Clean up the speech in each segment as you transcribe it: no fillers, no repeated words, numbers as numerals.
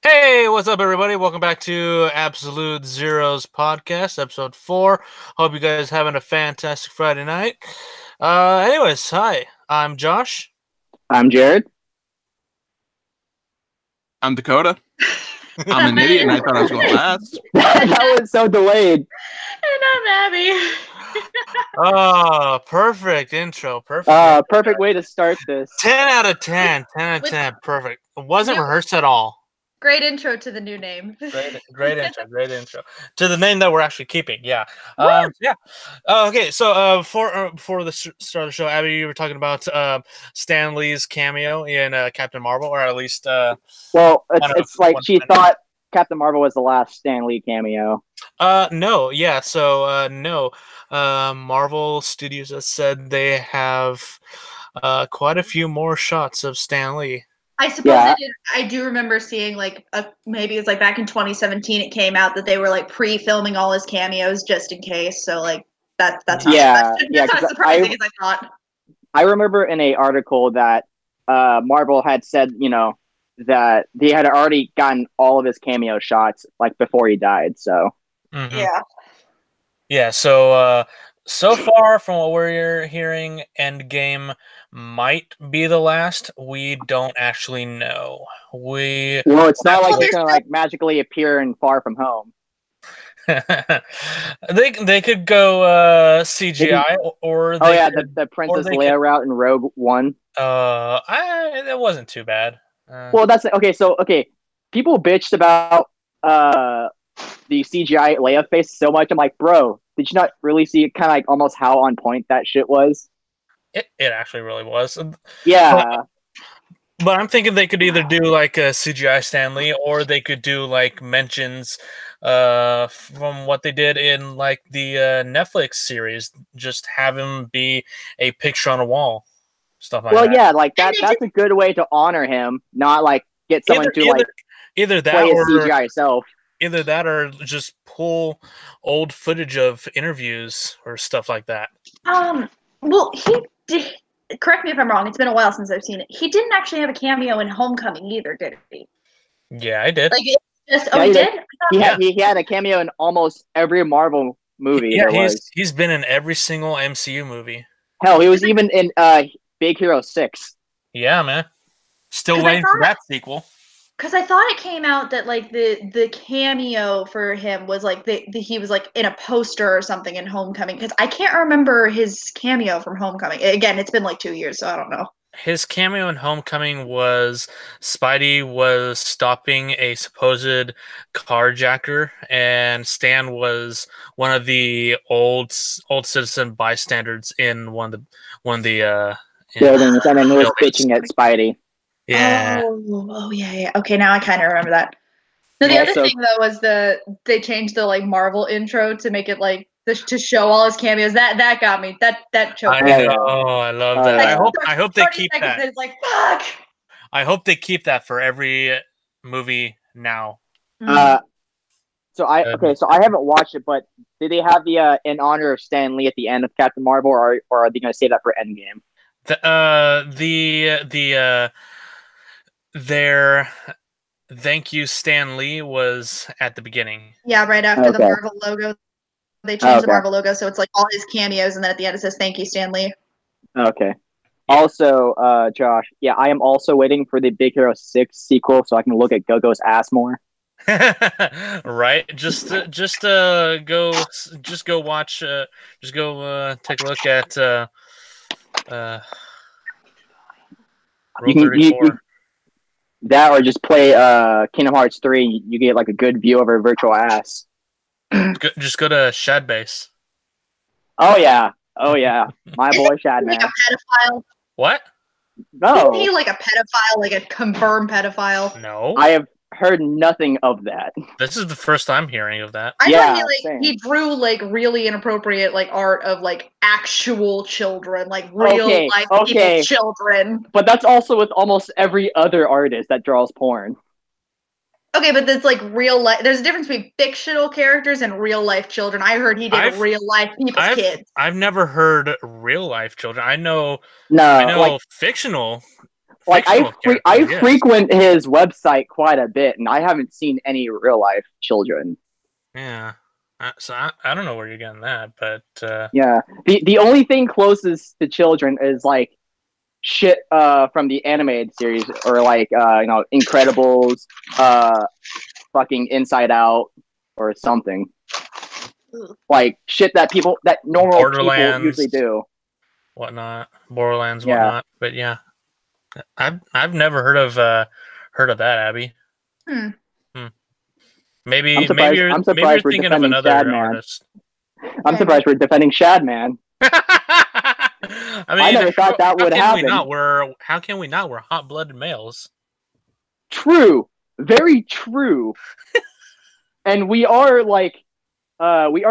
Hey, what's up, everybody? Welcome back to Absolute Zeros podcast, episode 4. Hope you guys having a fantastic Friday night. Anyways, hi, I'm Josh. I'm Jared. I'm Dakota. I'm an idiot and I thought I was going last. That was so delayed. And I'm Abby. Oh, perfect intro. Perfect. Perfect way to start this. 10 out of 10. 10 out of 10. Perfect. It wasn't rehearsed at all. Great intro to the new name. Great intro. To the name that we're actually keeping, yeah. Okay, so before the start of the show, Abby, you were talking about Stan Lee's cameo in Captain Marvel, or at least... well, it's like she thought Captain Marvel was the last Stan Lee cameo. No. Marvel Studios has said they have quite a few more shots of Stan Lee. I suppose I do remember seeing maybe it's like back in 2017 it came out that they were like pre-filming all his cameos just in case. So like that's not surprising as I thought. I remember in a article that Marvel had said, that they had already gotten all of his cameo shots like before he died. So yeah. So far from what we're hearing, Endgame might be the last. We don't actually know. It's not like he's gonna magically appear in Far From Home. they could go CGI or the Princess Leia route in Rogue One. That wasn't too bad. Well, that's okay. People bitched about the CGI Leia face so much. I'm like, bro, did you not really see kind of like almost how on point that shit was? It actually really was. Yeah. But I'm thinking they could either do like a CGI Stan Lee, or they could do like mentions from what they did in like the Netflix series. Just have him be a picture on a wall, stuff like that. Well, yeah, like that's a good way to honor him, not like get someone to either that play or his CGI yourself. Either that or just pull old footage of interviews or stuff like that. Well, he did. Correct me if I'm wrong. It's been a while since I've seen it. He didn't actually have a cameo in Homecoming either, did he? Yeah, I did. Like, he did. He had a cameo in almost every Marvel movie. Yeah, he's been in every single MCU movie. Hell, he was even in Big Hero 6. Yeah, man. Still waiting for that sequel. Because I thought it came out that like the cameo for him was like he was like in a poster or something in Homecoming. Because I can't remember his cameo from Homecoming. Again, it's been like 2 years, so I don't know. His cameo in Homecoming was Spidey was stopping a supposed carjacker, and Stan was one of the old citizen bystanders in one of the buildings, and then he was bitching at Spidey. Yeah. Oh yeah. Okay, now I kind of remember that. No, the other thing though was they changed the like Marvel intro to make it like to show all his cameos. That got me. That choked me. I love that. I hope they keep that. It's like fuck. I hope they keep that for every movie now. So I haven't watched it, but did they have the in honor of Stan Lee at the end of Captain Marvel, or are they going to save that for Endgame? Their thank you Stan Lee was at the beginning. Yeah, right after the Marvel logo. They changed the Marvel logo, so it's like all his cameos, and then at the end it says thank you, Stan Lee. Okay. Also, Josh, yeah, I am also waiting for the Big Hero 6 sequel so I can look at Go-Go's ass more. Right? Just go watch take a look at Rule 34. That or just play Kingdom Hearts 3. You get like a good view of her virtual ass. Just go to Shadbase. Oh yeah, my boy Shad, man. Like a pedophile. What? No. Isn't he like a pedophile, like a confirmed pedophile? No. I have heard nothing of that. This is the first I'm hearing of that. I know he drew like really inappropriate like art of like actual children, like real life people children. But that's also with almost every other artist that draws porn. Okay, but that's like real life. There's a difference between fictional characters and real life children. I heard he did real life people's kids. I've never heard real life children. I know fictional. like fictional character, I yes. frequent his website quite a bit, and I haven't seen any real life children. Yeah. So I don't know where you're getting that, but Yeah, the only thing closest to children is like shit from the animated series or like Incredibles, fucking Inside Out or something. Like shit that normal people usually do. Borderlands, Yeah. whatnot. But yeah, I've never heard of that, Abby. Hmm. Maybe I'm surprised you're we're thinking of defending another Shadman. artist. I'm surprised we're defending Shadman. I mean, I never thought that would happen. How can we not? We're hot-blooded males. True, very true. And we are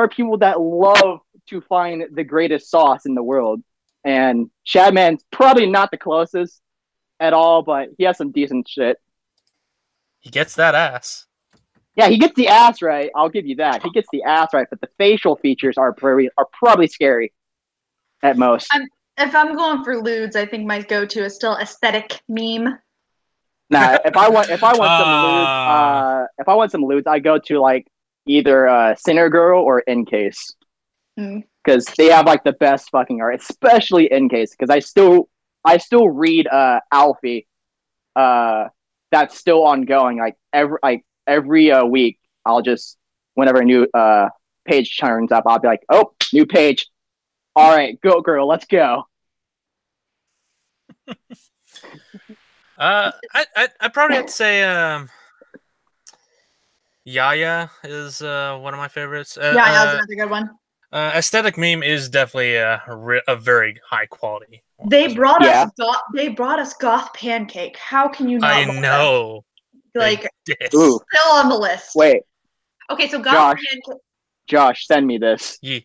people that love to find the greatest sauce in the world. And Shadman's probably not the closest at all, but he has some decent shit. He gets that ass. Yeah, he gets the ass right. I'll give you that. He gets the ass right, but the facial features are probably scary at most. If I'm going for LEWDS, I think my go-to is still aesthetic meme. Nah, if I want some LEWDS, I go to like either Sinner Girl or Encase. Because they have like the best fucking art, especially Encase. Because I still read Alfie. That's still ongoing. Like every week, I'll just whenever a new page turns up, I'll be like, oh, new page. All right, go girl, let's go. I probably have to say Yaya is one of my favorites. Yaya's another good one. Aesthetic meme is definitely a very high quality. They brought us Goth Pancake. How can you not? I know. Like still on the list. Wait. Okay, so Goth Pancake. Josh, send me this. Yeah.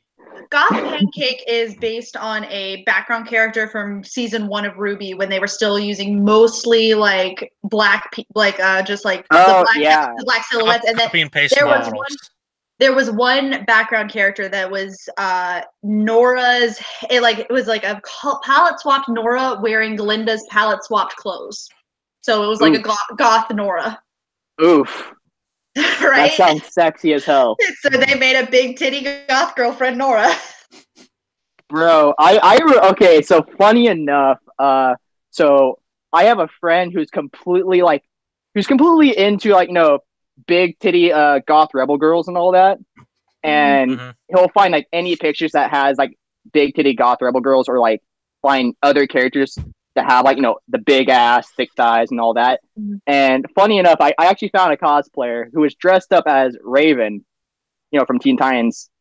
Goth Pancake is based on a background character from season 1 of RWBY when they were still using mostly like black, the black silhouettes, and then there was one background character that was Nora's. It was like a palette swapped Nora wearing Glinda's palette swapped clothes, so it was like a goth Nora. Oof. Right? That sounds sexy as hell. So they made a big titty goth girlfriend, Nora. Bro, okay, so funny enough, so I have a friend who's completely into like, big titty goth rebel girls and all that. And he'll find like any pictures that has like big titty goth rebel girls, or like find other characters that have like, the big ass, thick thighs and all that. And funny enough, I actually found a cosplayer who was dressed up as Raven, from Teen Titans,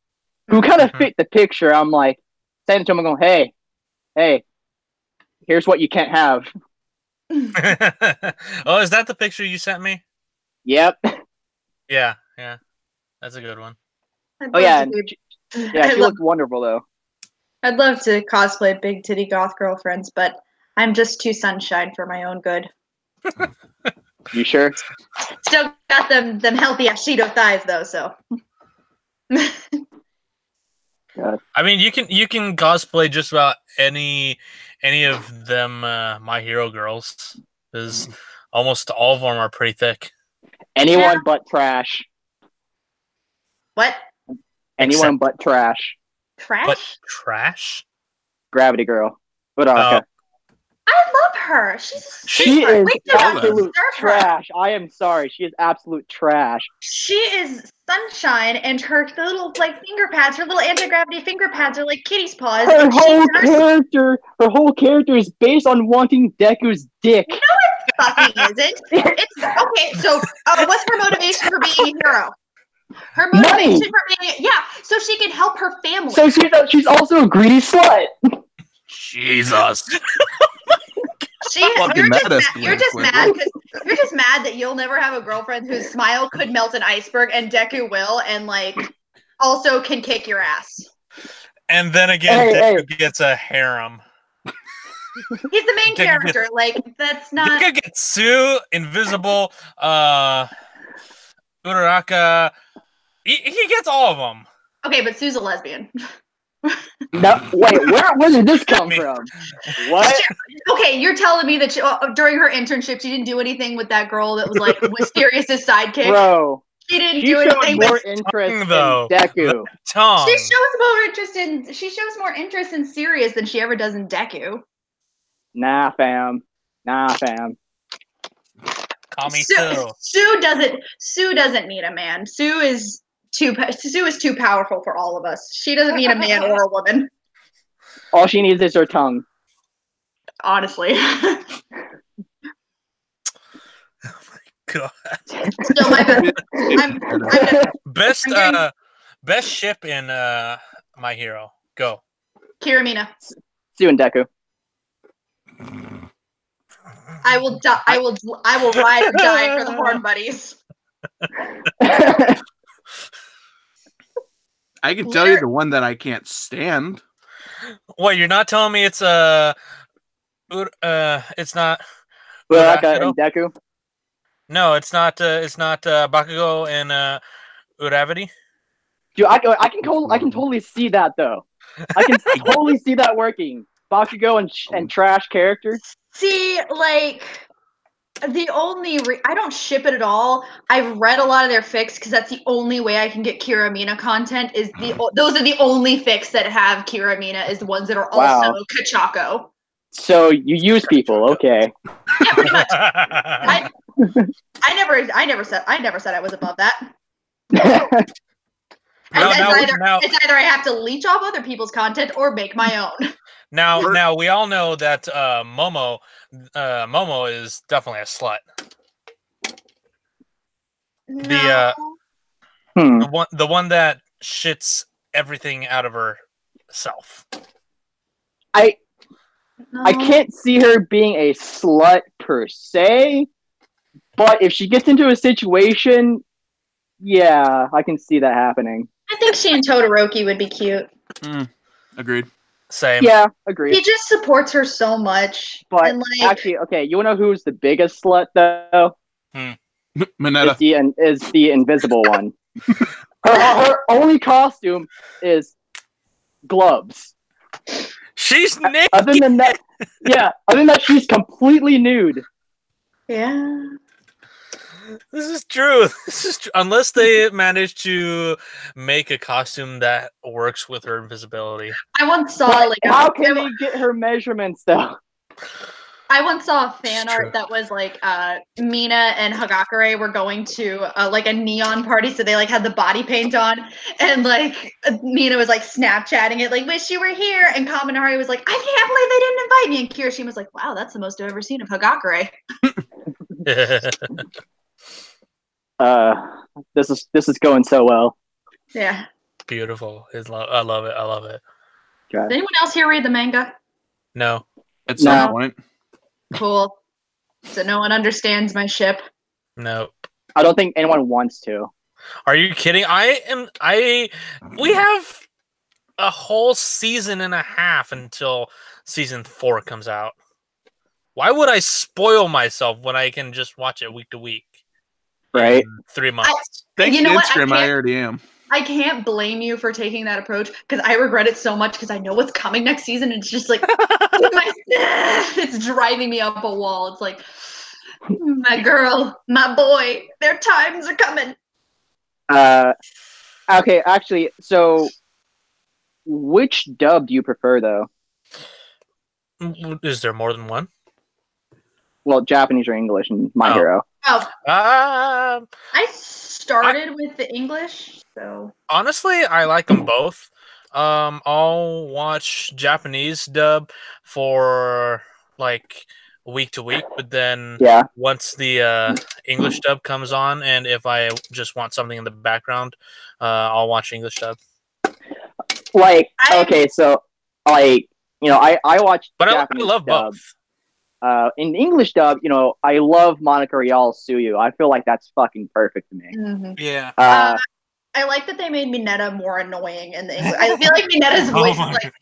who kind of fit the picture. I'm like, saying to him, I'm going, hey, here's what you can't have. Oh, is that the picture you sent me? Yep. Yeah, that's a good one. She looked wonderful though. I'd love to cosplay big titty goth girlfriends, but I'm just too sunshine for my own good. You sure? Still got them healthy Ashido thighs though, so. God. I mean, you can cosplay just about any of them My Hero girls, because almost all of them are pretty thick. Anyone but Trash. What? Anyone but Trash. Trash? But Trash? Gravity Girl. Udaka. I love her. She is absolute trash. I am sorry. She is absolute trash. She is sunshine, and her little finger pads, her little anti-gravity finger pads are like kitty's paws. Her whole character is based on wanting Deku's dick. No, it fucking isn't. It's okay. So, what's her motivation for being a hero? Her motivation for being so she can help her family. So she's also a greedy slut. Jesus. You're just mad that you'll never have a girlfriend whose smile could melt an iceberg, and Deku will, and also can kick your ass. And then again, Deku gets a harem. He's the main character. That's not. Deku gets Sue, Invisible, Uraraka. He gets all of them. Okay, but Sue's a lesbian. No, wait, where did this come from? What? Okay, you're telling me that during her internship she didn't do anything with that girl that was like Mysterious' sidekick? Bro, She didn't she do showed anything more with interest in though. Deku. Tongue. She shows more interest in Sirius than she ever does in Deku. Nah, fam. Call me too. Sue doesn't need a man. Sue is too powerful for all of us. She doesn't need a man or a woman. All she needs is her tongue. Honestly. God. So my best. Best ship in My Hero. Go. Kiramina. Sue and Deku. I will die. I will ride or die for the Horn Buddies. I can tell you the one that I can't stand. What, you're not telling me it's it's not Uraka and Deku. No, it's not Bakugo and Uravity. Dude, I can totally see that though. I can totally see that working. Bakugo and trash character. See, like the only I don't ship it at all. I've read a lot of their fics because that's the only way I can get Kiramina content. Those are the only fics that have Kiramina is the ones that are also Kachako. So you use people, okay? Yeah, pretty much. I never said I was above that. It's either I have to leech off other people's content or make my own. Now we all know that Momo is definitely a slut. No. The one that shits everything out of herself. I can't see her being a slut per se, but if she gets into a situation, yeah, I can see that happening. I think she and Todoroki would be cute. Agreed. Same. Yeah, agreed. He just supports her so much. But and actually, okay, you wanna know who's the biggest slut though? Mineta is the invisible one. Her only costume is gloves. She's naked. Other than that, she's completely nude. Yeah. This is true. Unless they manage to make a costume that works with her invisibility. I once saw how can they get her measurements though? I once saw a fan art that was like Mina and Hagakure were going to like a neon party, so they like had the body paint on, and like Mina was like Snapchatting it, like "wish you were here," and Kaminari was like, "I can't believe they didn't invite me," and Kirishima was like, "Wow, that's the most I've ever seen of Hagakure." This is going so well. Yeah. Beautiful. I love it. Okay. Did anyone else here read the manga? No. At some point. Cool. So no one understands my ship. No. I don't think anyone wants to. Are you kidding? We have a whole season and a half until season 4 comes out. Why would I spoil myself when I can just watch it week to week? Right. 3 months. Thanks to Instagram, I already am. I can't blame you for taking that approach because I regret it so much because I know what's coming next season. And it's just like it's driving me up a wall. It's like my girl, my boy, their times are coming. Okay, actually, so which dub do you prefer though? Is there more than one? Well, Japanese or English in My Hero. Oh. I started with the English, so honestly, I like them both. I'll watch Japanese dub for like week to week, but then once the English dub comes on, and if I just want something in the background, I'll watch English dub. Like, okay, so like, you know, I watch Japanese I love dub. both. In English dub, you know, I love Monica Rial's Suyu. I feel like that's fucking perfect to me. Mm-hmm. Yeah. I like that they made Mineta more annoying in the English. I feel like Mineta's voice is like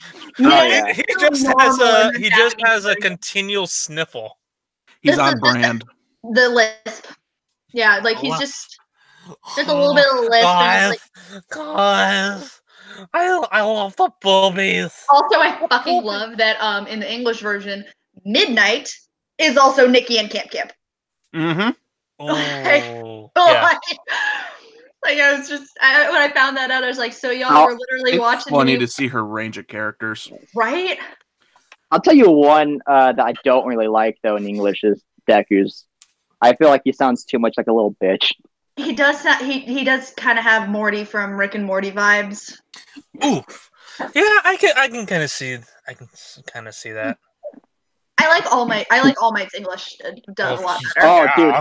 he just has a continual sniffle. He's on brand. The lisp. Yeah, like he's just a little bit of lisp. Guys, I love the boobies. Also, I fucking love that in the English version, Midnight is also Nikki and Camp Camp. Mm-hmm. Oh, yeah. Like I was just when I found that out, I was like, so y'all were literally It's watching funny me, to see her range of characters. right? I'll tell you one that I don't really like though in English is Deku's. I feel like he sounds too much like a little bitch. He does. He does kind of have Morty from Rick and Morty vibes. Oof. Yeah, I can kind of see. I can kind of see that. I like All Might's English dub a lot better. Oh, dude,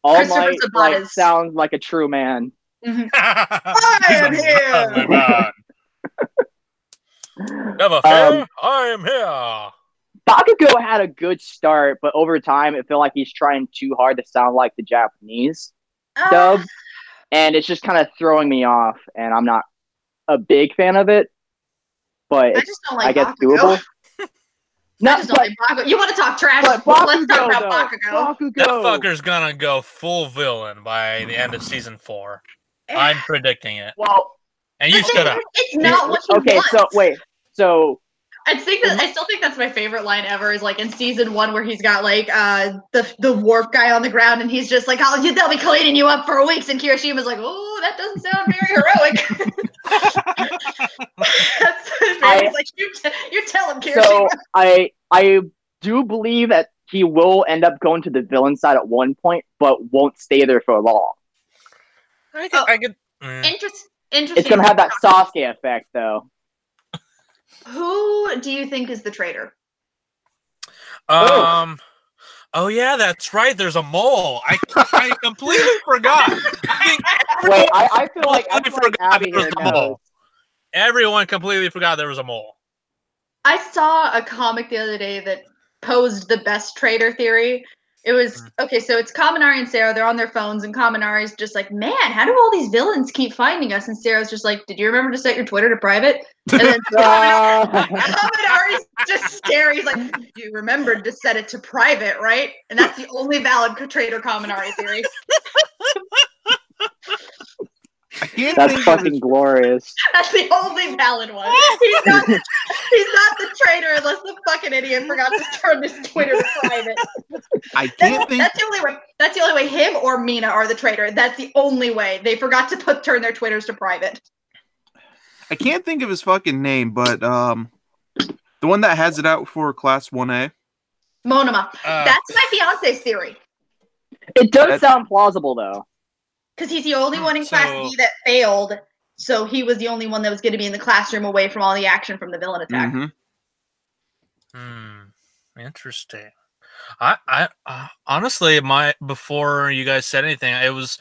All Christopher Might like sounds like a true man. Mm-hmm. I am here. Never fear, I am here. Bakugo had a good start, but over time, it felt like he's trying too hard to sound like the Japanese dub, and it's just kind of throwing me off. And I'm not a big fan of it, but I just don't like guess Bakugo. doable. No, I just don't like Bakugo. You want to talk trash? But Let's talk about Bakugo. That fucker's gonna go full villain by the end of season 4. I'm predicting it. Well, and you shut up. It's not what you want. Okay, so wait, so I still think that's my favorite line ever. Is like in season 1 where he's got like the warp guy on the ground and he's just like, "Oh, they'll be cleaning you up for weeks," and Kirishima's like, "Oh, that doesn't sound very heroic." That's my favorite. Like you tell him, Kirishima. So I do believe that he will end up going to the villain side at one point, but won't stay there for long. I could. Interesting. It's gonna have that Sasuke effect, though. Who do you think is the traitor? Oh yeah, that's right. There's a mole. I completely forgot. I feel like Abby here knows. Everyone completely forgot there was a mole. I saw a comic the other day that posed the best traitor theory. It was okay, so it's Kaminari and Sarah, they're on their phones, and Kaminari's just like, "Man, how do all these villains keep finding us?" And Sarah's just like, "Did you remember to set your Twitter to private?" And then Kaminari's just scary. He's like, "You remembered to set it to private, right?" And that's the only valid traitor Kaminari theory. That's fucking glorious. That's the only valid one. He's not the traitor unless the fucking idiot forgot to turn his Twitter to private. I can't think. That's the only way. That's the only way. Him or Mina are the traitor. That's the only way. They forgot to turn their Twitters to private. I can't think of his fucking name, but the one that has it out for Class 1A. Monoma. That's my fiance's theory. It does sound plausible, though. Because he's the only one in Class B that failed, so he was the only one that was going to be in the classroom away from all the action from the villain attack. Interesting. I honestly, before you guys said anything, it was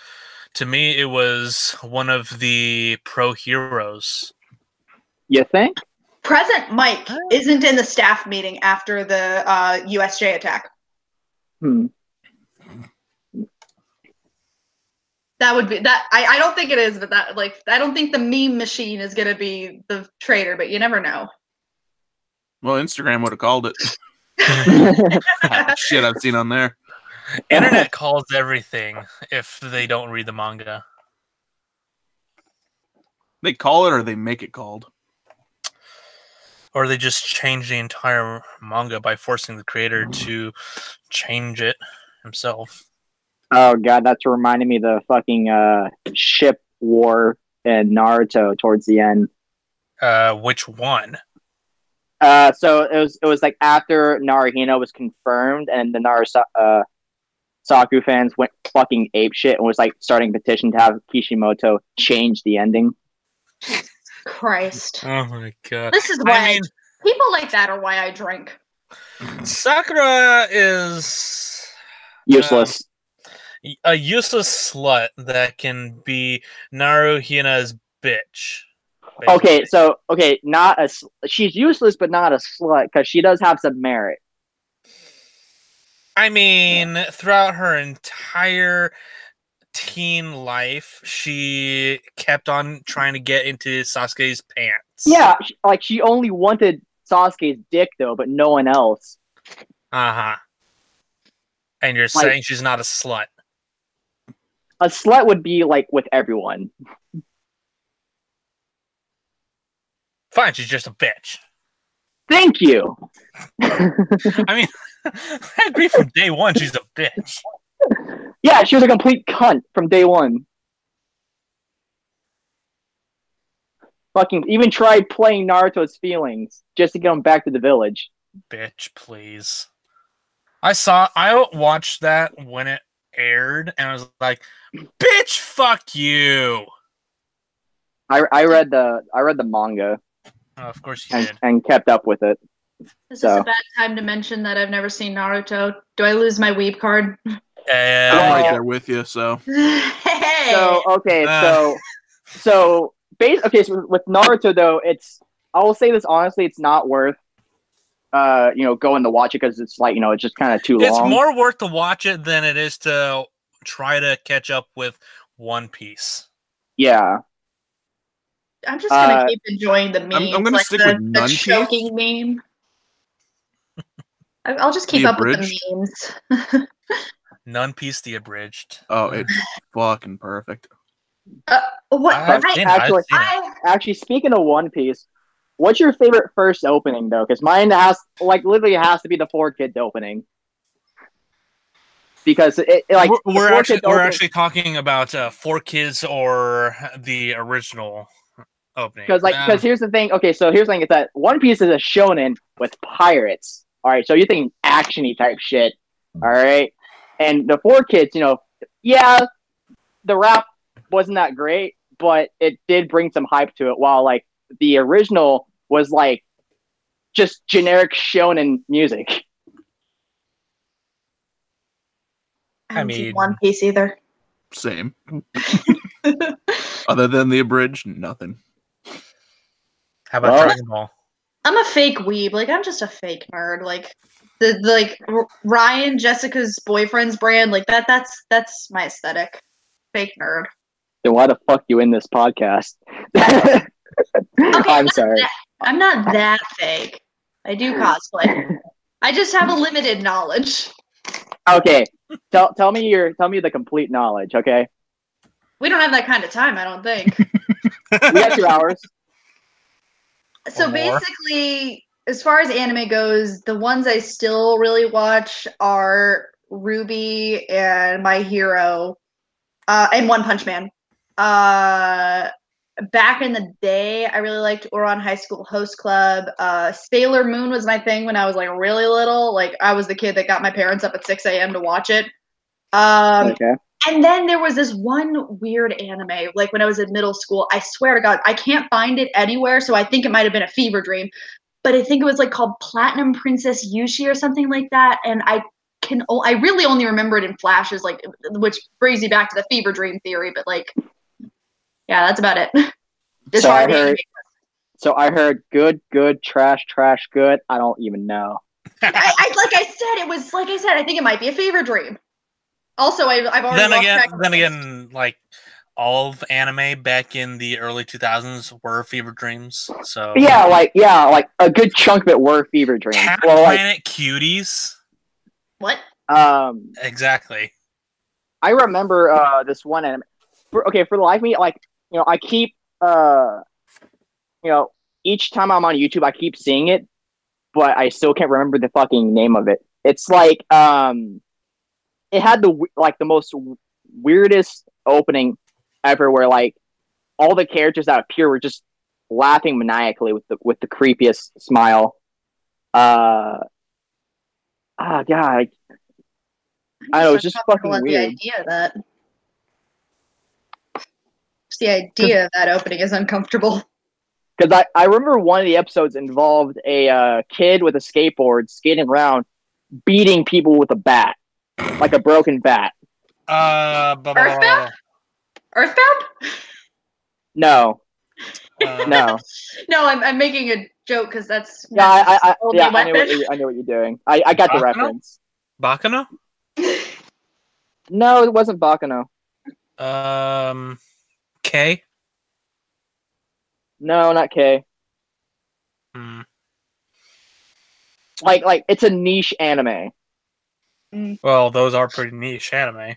one of the pro heroes. You think? President Mike isn't in the staff meeting after the USJ attack. That would be that. I don't think it is, but I don't think the meme machine is gonna be the traitor, but you never know. Well, Instagram would have called it. Shit I've seen on there. Internet calls everything if they don't read the manga. They call it or they make it called. Or they just change the entire manga by forcing the creator to change it himself. Oh god, that's reminding me of the fucking ship war in Naruto towards the end. Which one? So it was like after Naruhito was confirmed, and the Saku fans went fucking apeshit and was like starting a petition to have Kishimoto change the ending. Christ. Oh my god. This is why people like that are why I drink. Sakura is useless. A useless slut that can be Naruhina's bitch. Basically. She's useless, but not a slut because she does have some merit. I mean, throughout her entire teen life, she kept on trying to get into Sasuke's pants. Yeah, she only wanted Sasuke's dick though, but no one else. And you're saying she's not a slut? A slut would be like with everyone. Fine, she's just a bitch. Thank you. I mean, I agree from day one she's a bitch. Yeah, she was a complete cunt from day one. Fucking even tried playing Naruto's feelings just to get him back to the village. Bitch, please. I watched that when it aired, and I was like, bitch, fuck you. I read the manga. Oh, of course you did. And kept up with it. Is this a bad time to mention that I've never seen Naruto? Do I lose my weeb card? I'm right there with you. So. Hey. So okay, so with Naruto though, I will say this honestly, it's not worth going to watch it because it's like it's just kind of too long. It's more worth to watch it than it is to try to catch up with One Piece. Yeah. I'm just gonna keep enjoying the memes. I'm gonna stick with None Piece. Choking meme. I'll just keep up with the memes. None Piece the abridged. Oh, it's fucking perfect. What? Actually, speaking of One Piece, what's your favorite first opening though? Because mine literally has to be the 4Kids opening. Because we're actually talking about 4Kids or the original opening. Because here's the thing. Okay, so here's the thing: is that One Piece is a shonen with pirates. All right, so you're thinking actiony type shit. All right, and the 4Kids, the rap wasn't that great, but it did bring some hype to it. While the original was just generic shonen music. I haven't seen One Piece either. Same. Other than the abridged, nothing. How about Dragon Ball? I'm a fake weeb. I'm just a fake nerd. Ryan, Jessica's boyfriend's brand. That's my aesthetic. Fake nerd. Then why the fuck you in this podcast? Okay, I'm sorry. I'm not that fake. I do cosplay. I just have a limited knowledge. Okay, tell me the complete knowledge. Okay. We don't have that kind of time, I don't think. We got 2 hours. So basically, as far as anime goes, the ones I still really watch are Ruby and My Hero, and One Punch Man. Back in the day, I really liked Ouran High School Host Club. Sailor Moon was my thing when I was really little. I was the kid that got my parents up at 6 a.m. to watch it. Okay. And then there was this one weird anime, when I was in middle school. I swear to God, I can't find it anywhere, so I think it might have been a fever dream. But I think it was called Platinum Princess Yushi or something like that. And I really only remember it in flashes, which brings you back to the fever dream theory. But yeah, that's about it. So I heard good, trash, good. I don't even know. I think it might be a fever dream. Also, I've already then again, all of anime back in the early 2000s were fever dreams. So yeah, a good chunk of it were fever dreams. Cat Planet Cuties. What? Exactly. I remember this one anime. For the life of me, I keep each time I'm on YouTube, I keep seeing it, but I still can't remember the fucking name of it. It's it had the most weirdest opening ever, where all the characters that appear were just laughing maniacally with the creepiest smile. God, I don't know, it's just fucking weird. The idea of that. Just the idea of that opening is uncomfortable. Because I remember one of the episodes involved a kid with a skateboard skating around, beating people with a bat, like a broken bat. Earthbound? Earthbound? No. No. No, I'm making a joke because that's I know what you're doing. I got the reference. Bakano? No, it wasn't Bakano. K? No, not K. It's a niche anime. Well, those are pretty niche anime.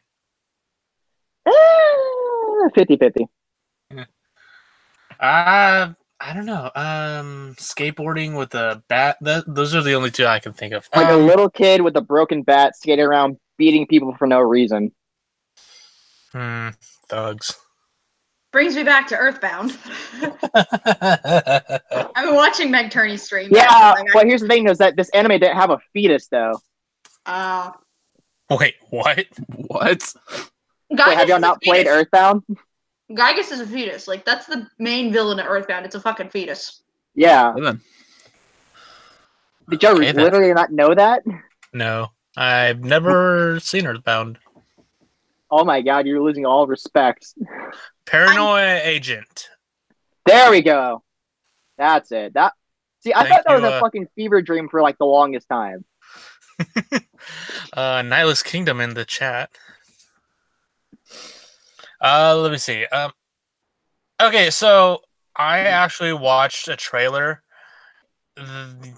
50-50. I I don't know. Skateboarding with a bat. Those are the only two I can think of. Like a little kid with a broken bat skating around beating people for no reason. Thugs. Brings me back to Earthbound. I've been watching Meg Turney's stream. Yeah, well, here's the thing: is that this anime didn't have a fetus, though. Wait, what? What? Wait, have y'all not played Earthbound? Gygus is a fetus. Like, that's the main villain of Earthbound. It's a fucking fetus. Yeah. Then. Did y'all literally not know that? No, I've never seen Earthbound. Oh my god, you're losing all respect. Paranoia Agent. There we go. That's it. I thought that was a fucking fever dream for like the longest time. Nihilist Kingdom in the chat. Let me see. Okay, so I actually watched a trailer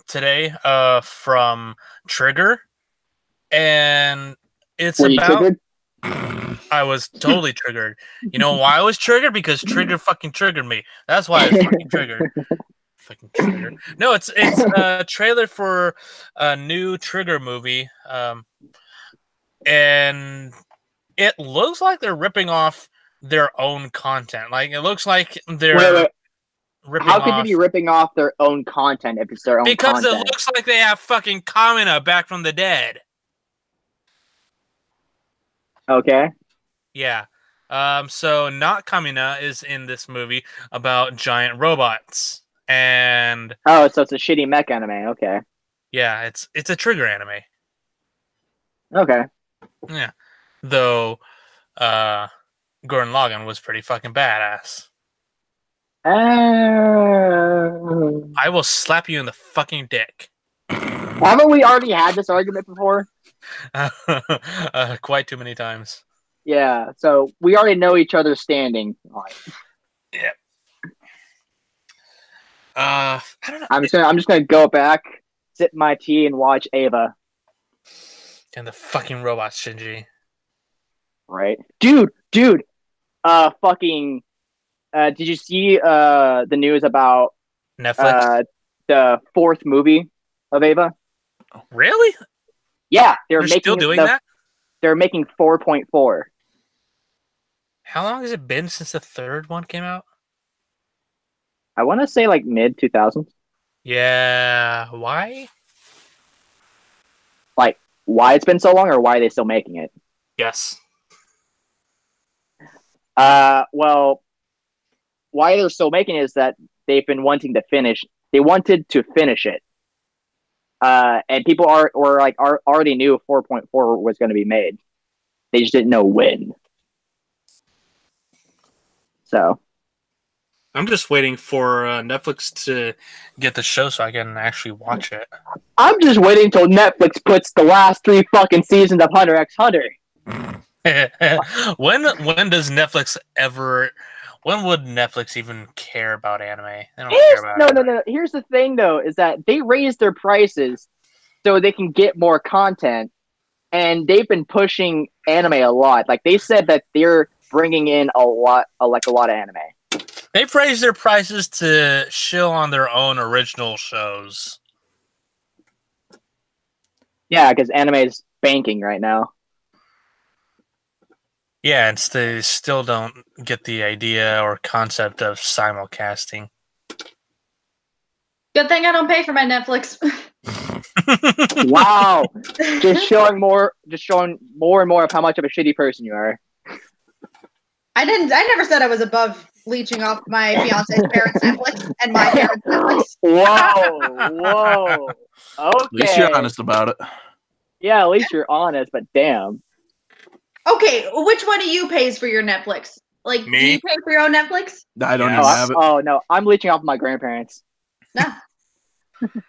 today from Trigger, and it's about. I was totally triggered. You know why I was triggered? Because Trigger fucking triggered me. That's why I was fucking triggered. Fucking Trigger. No, it's a trailer for a new Trigger movie, and it looks like they're ripping off their own content. Like, it looks like they're ripping off. How could you be ripping off their own content if it's their own content? Because it looks like they have fucking Kamina back from the dead. Okay. Yeah. So not Kamina is in this movie about giant robots. And so it's a shitty mech anime, okay. Yeah, it's a Trigger anime. Okay. Yeah. Though Gurren Lagann was pretty fucking badass. I will slap you in the fucking dick. Haven't we already had this argument before? Quite too many times. Yeah, so we already know each other's standing. Yeah. I don't know. I'm just gonna go back, sip my tea, and watch Ava. And the fucking robots, Shinji. Right, dude. Fucking. Did you see the news about Netflix? The fourth movie of Ava? Really? Yeah, they're still doing that. They're making 4.4. How long has it been since the third one came out? I want to say like mid 2000s. Yeah. Why? Like, why it's been so long, or why are they still making it? Yes. Well, why they're still making it is that they've been wanting to finish. They wanted to finish it. And people already knew 4.4 was going to be made. They just didn't know when. So I'm just waiting for Netflix to get the show so I can actually watch it. I'm just waiting until Netflix puts the last 3 fucking seasons of Hunter x Hunter. When does Netflix ever? When would Netflix even care about anime? They don't care about anime. No. Here's the thing, though, is that they raised their prices so they can get more content, and they've been pushing anime a lot. Like, they said that they're bringing in a lot of anime. They've raised their prices to shill on their own original shows. Yeah, because anime is banking right now. Yeah, and they still don't get the idea or concept of simulcasting. Good thing I don't pay for my Netflix. Wow. just showing more and more of how much of a shitty person you are. I never said I was above leeching off my fiance's parents' Netflix and my parents' Netflix. Whoa. Okay. At least you're honest about it. Yeah, at least you're honest, but damn. Okay, which one of you pays for your Netflix? Like, Me? do you pay for your own Netflix? I don't even have it. Oh, no. I'm leeching off my grandparents. No.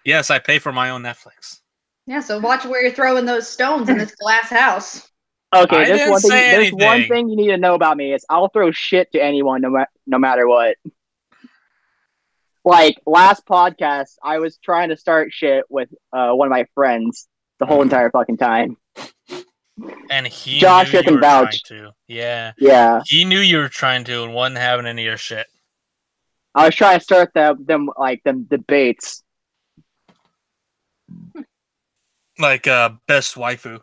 Yes, I pay for my own Netflix. Yeah, so watch where you're throwing those stones in this glass house. Okay, I there's didn't say anything. one thing you need to know about me is I'll throw shit to anyone no matter what. Like, last podcast, I was trying to start shit with one of my friends the whole entire fucking time. And he Josh knew you can were vouch. trying to. Yeah. Yeah. He knew you were trying to and wasn't having any of your shit. I was trying to start them debates. Like best waifu.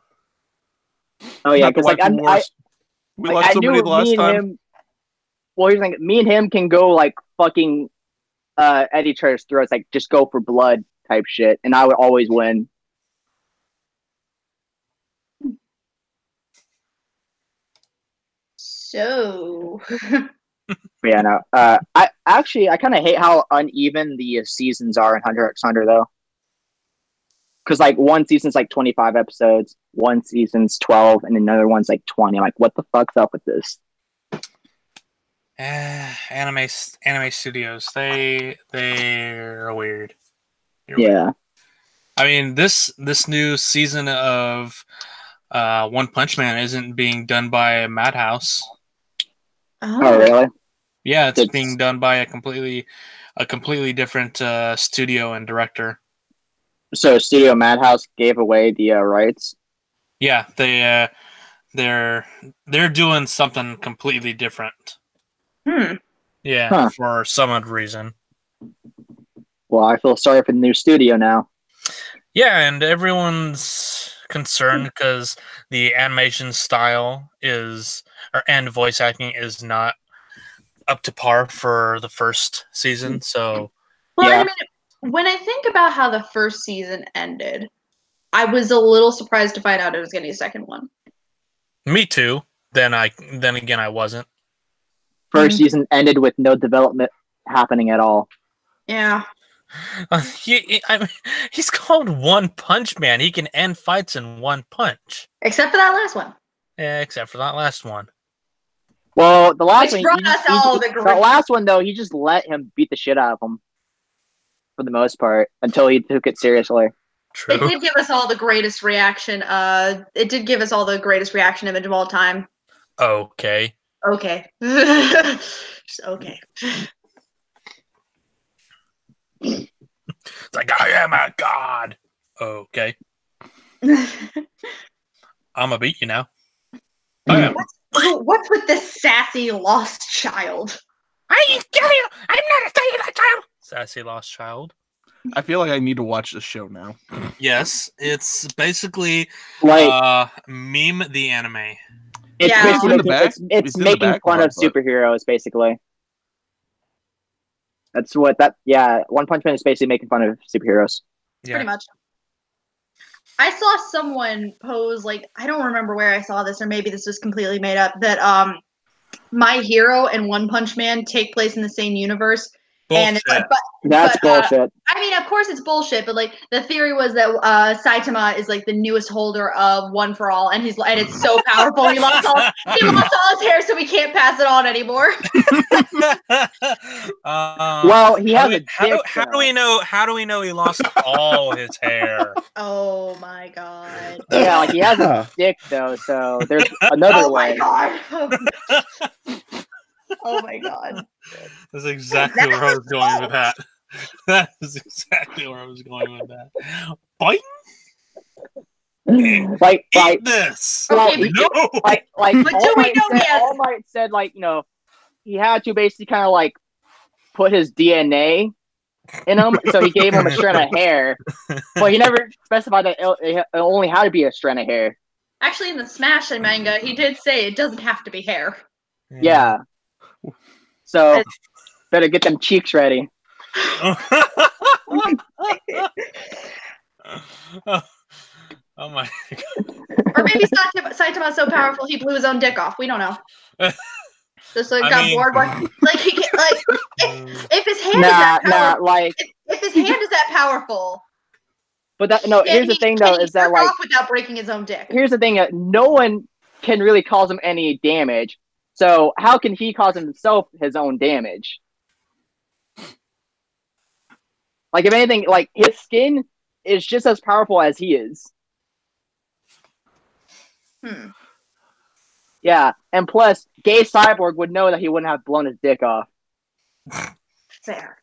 Oh yeah, Not the because like waifu wars. We like, lost I somebody knew the last me and time. him. Well, here's the thing: me and him can go like fucking at each other's throats, like just go for blood type shit, and I would always win. So, But yeah, no. I kind of hate how uneven the seasons are in Hunter x Hunter though, because like one season's like 25 episodes, one season's 12, and another one's like 20. I'm like, what the fuck's up with this? Anime studios, they're weird. Yeah. Weird. I mean, this new season of One Punch Man isn't being done by Madhouse. Oh really? Yeah, it's being done by a completely different studio and director. So Studio Madhouse gave away the rights. Yeah, they're doing something completely different. Yeah, for some odd reason. Well, I feel sorry for the new studio now. Yeah, and everyone's concerned because the animation style and voice acting is not up to par for the first season. So, well, yeah. I mean, when I think about how the first season ended, I was a little surprised to find out it was getting a second one. Me too. Then again, I wasn't. First season ended with no development happening at all. Yeah. He's called One Punch Man. He can end fights in one punch. Except for that last one. Yeah, except for that last one. Well, the last Which one, brought us all the the last one though, he just let him beat the shit out of him for the most part until he took it seriously. True. It did give us all the greatest reaction. It did give us all the greatest reaction image of all time. Okay. Okay. Just okay. It's like, I am a god. Okay. I'm gonna beat you now. I am. What's with this sassy lost child? I ain't kill you. I'm not a child. Sassy lost child. I feel like I need to watch this show now. Yes, it's basically Like meme the anime. It's Yeah. basically It's in the back. it's It's in the making back fun part, of but- superheroes, basically. That's what that. Yeah, One Punch Man is basically making fun of superheroes. Yeah. Pretty much. I saw someone pose, like, I don't remember where I saw this, or maybe this was completely made up, that My Hero and One Punch Man take place in the same universe. Bullshit. And it's like, That's bullshit. I mean, of course it's bullshit, but like the theory was that Saitama is like the newest holder of One for All, and it's so powerful. He lost all his hair, so we can't pass it on anymore. Well, he has a dick. How do we know? How do we know he lost all his hair? Oh my god! Yeah, like he has a dick though. So there's another way. My god! Oh my god! That's exactly where I was going with that. That is exactly where I was going with that. Boing! Like Eat this. like, Okay, No. like But do we know he has- All Might said like he had to basically kind of like put his DNA in him, so he gave him a strand of hair, but he never specified that it only had to be a strand of hair. Actually, in the Smash manga, he did say it doesn't have to be hair. Yeah. So better get them cheeks ready. Oh my god. Or maybe Saitama's so powerful he blew his own dick off. We don't know. Just like got bored. Like he can, like if his hand is that powerful, if his hand is that powerful. But here's the thing though, is that like off without breaking his own dick. Here's the thing: no one can really cause him any damage. So how can he cause himself his own damage? Like if anything, like his skin is just as powerful as he is. Yeah, and plus, gay Cyborg would know that he wouldn't have blown his dick off. Fair.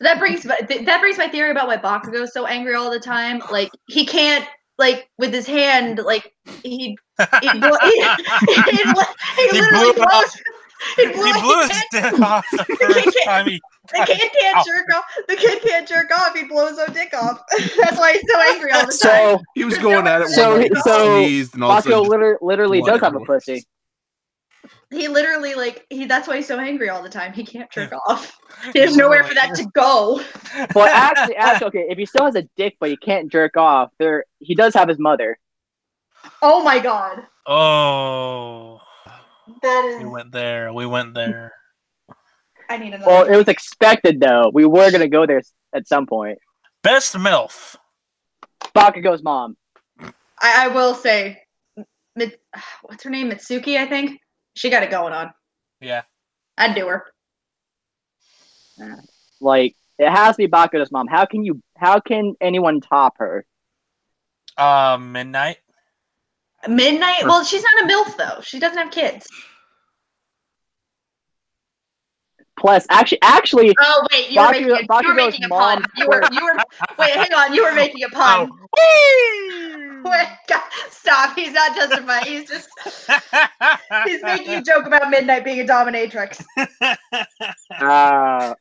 That brings my theory about why Bakugo is so angry all the time. Like he can't, like with his hand, like he literally blows. He blew his dick off the first time he. The kid can't jerk off. The kid can't jerk off. He blows his own dick off. That's why he's so angry all the time. So He was going at it So- one night, he so sneezed, and all of a Bakugo sudden, literally does have a whatever. pussy. He literally that's why he's so angry all the time. He can't jerk off. There's nowhere for that to go. Well, actually, okay, if he still has a dick but he can't jerk off, he does have his mother. Oh my god. Oh, That is. we went there. We went there. I need another. Well, it was expected though. We were gonna go there at some point. Best MILF. Bakugo's mom. I will say, what's her name? Mitsuki, I think. She got it going on. Yeah. I'd do her. Like, it has to be Bakugo's mom. How can anyone top her? Midnight. Midnight? Well, she's not a MILF, though. She doesn't have kids. Plus, actually, Oh, wait, you were making a Bakugo's pun. You were, wait, hang on, you were making a pun. Wait, God, stop, he's not justifying, he's making a joke about Midnight being a dominatrix. oh!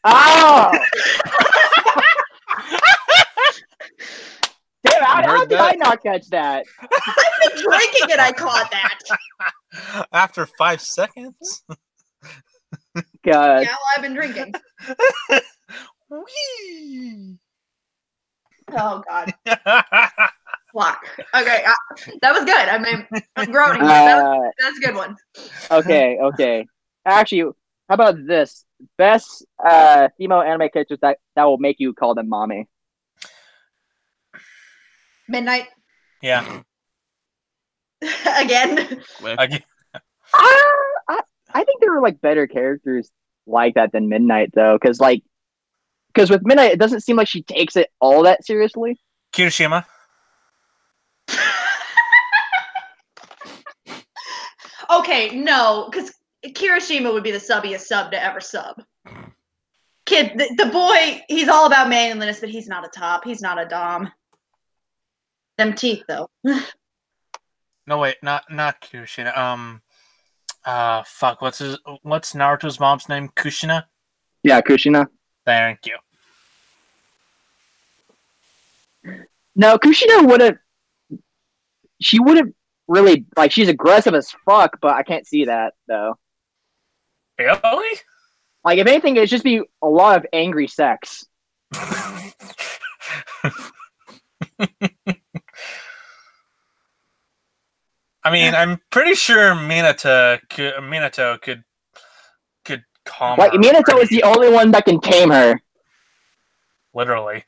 Damn, how did I not catch that? I've been drinking and I caught that. After 5 seconds. God. Yeah, well, I've been drinking. Whee! Oh, God. Fuck. Okay, that was good. I mean, I'm groaning. That's a good one. Okay. Actually, how about this? Best female anime characters that will make you call them mommy. Midnight. Yeah. Again. I think there were like better characters like that than Midnight though, because with Midnight it doesn't seem like she takes it all that seriously. Kirishima. Okay, no, because Kirishima would be the subbiest sub to ever sub. Kid, the boy, he's all about manliness, but he's not a top. He's not a dom. Them teeth, though. No, wait, not Kirishima. Fuck. What's Naruto's mom's name? Kushina. Yeah, Kushina. Thank you. No, Kushina wouldn't. She wouldn't really she's aggressive as fuck, but I can't see that though. Really? Like, if anything, it'd just be a lot of angry sex. I mean, I'm pretty sure Minato could calm Like, her. Minato is the only one that can tame her. Literally.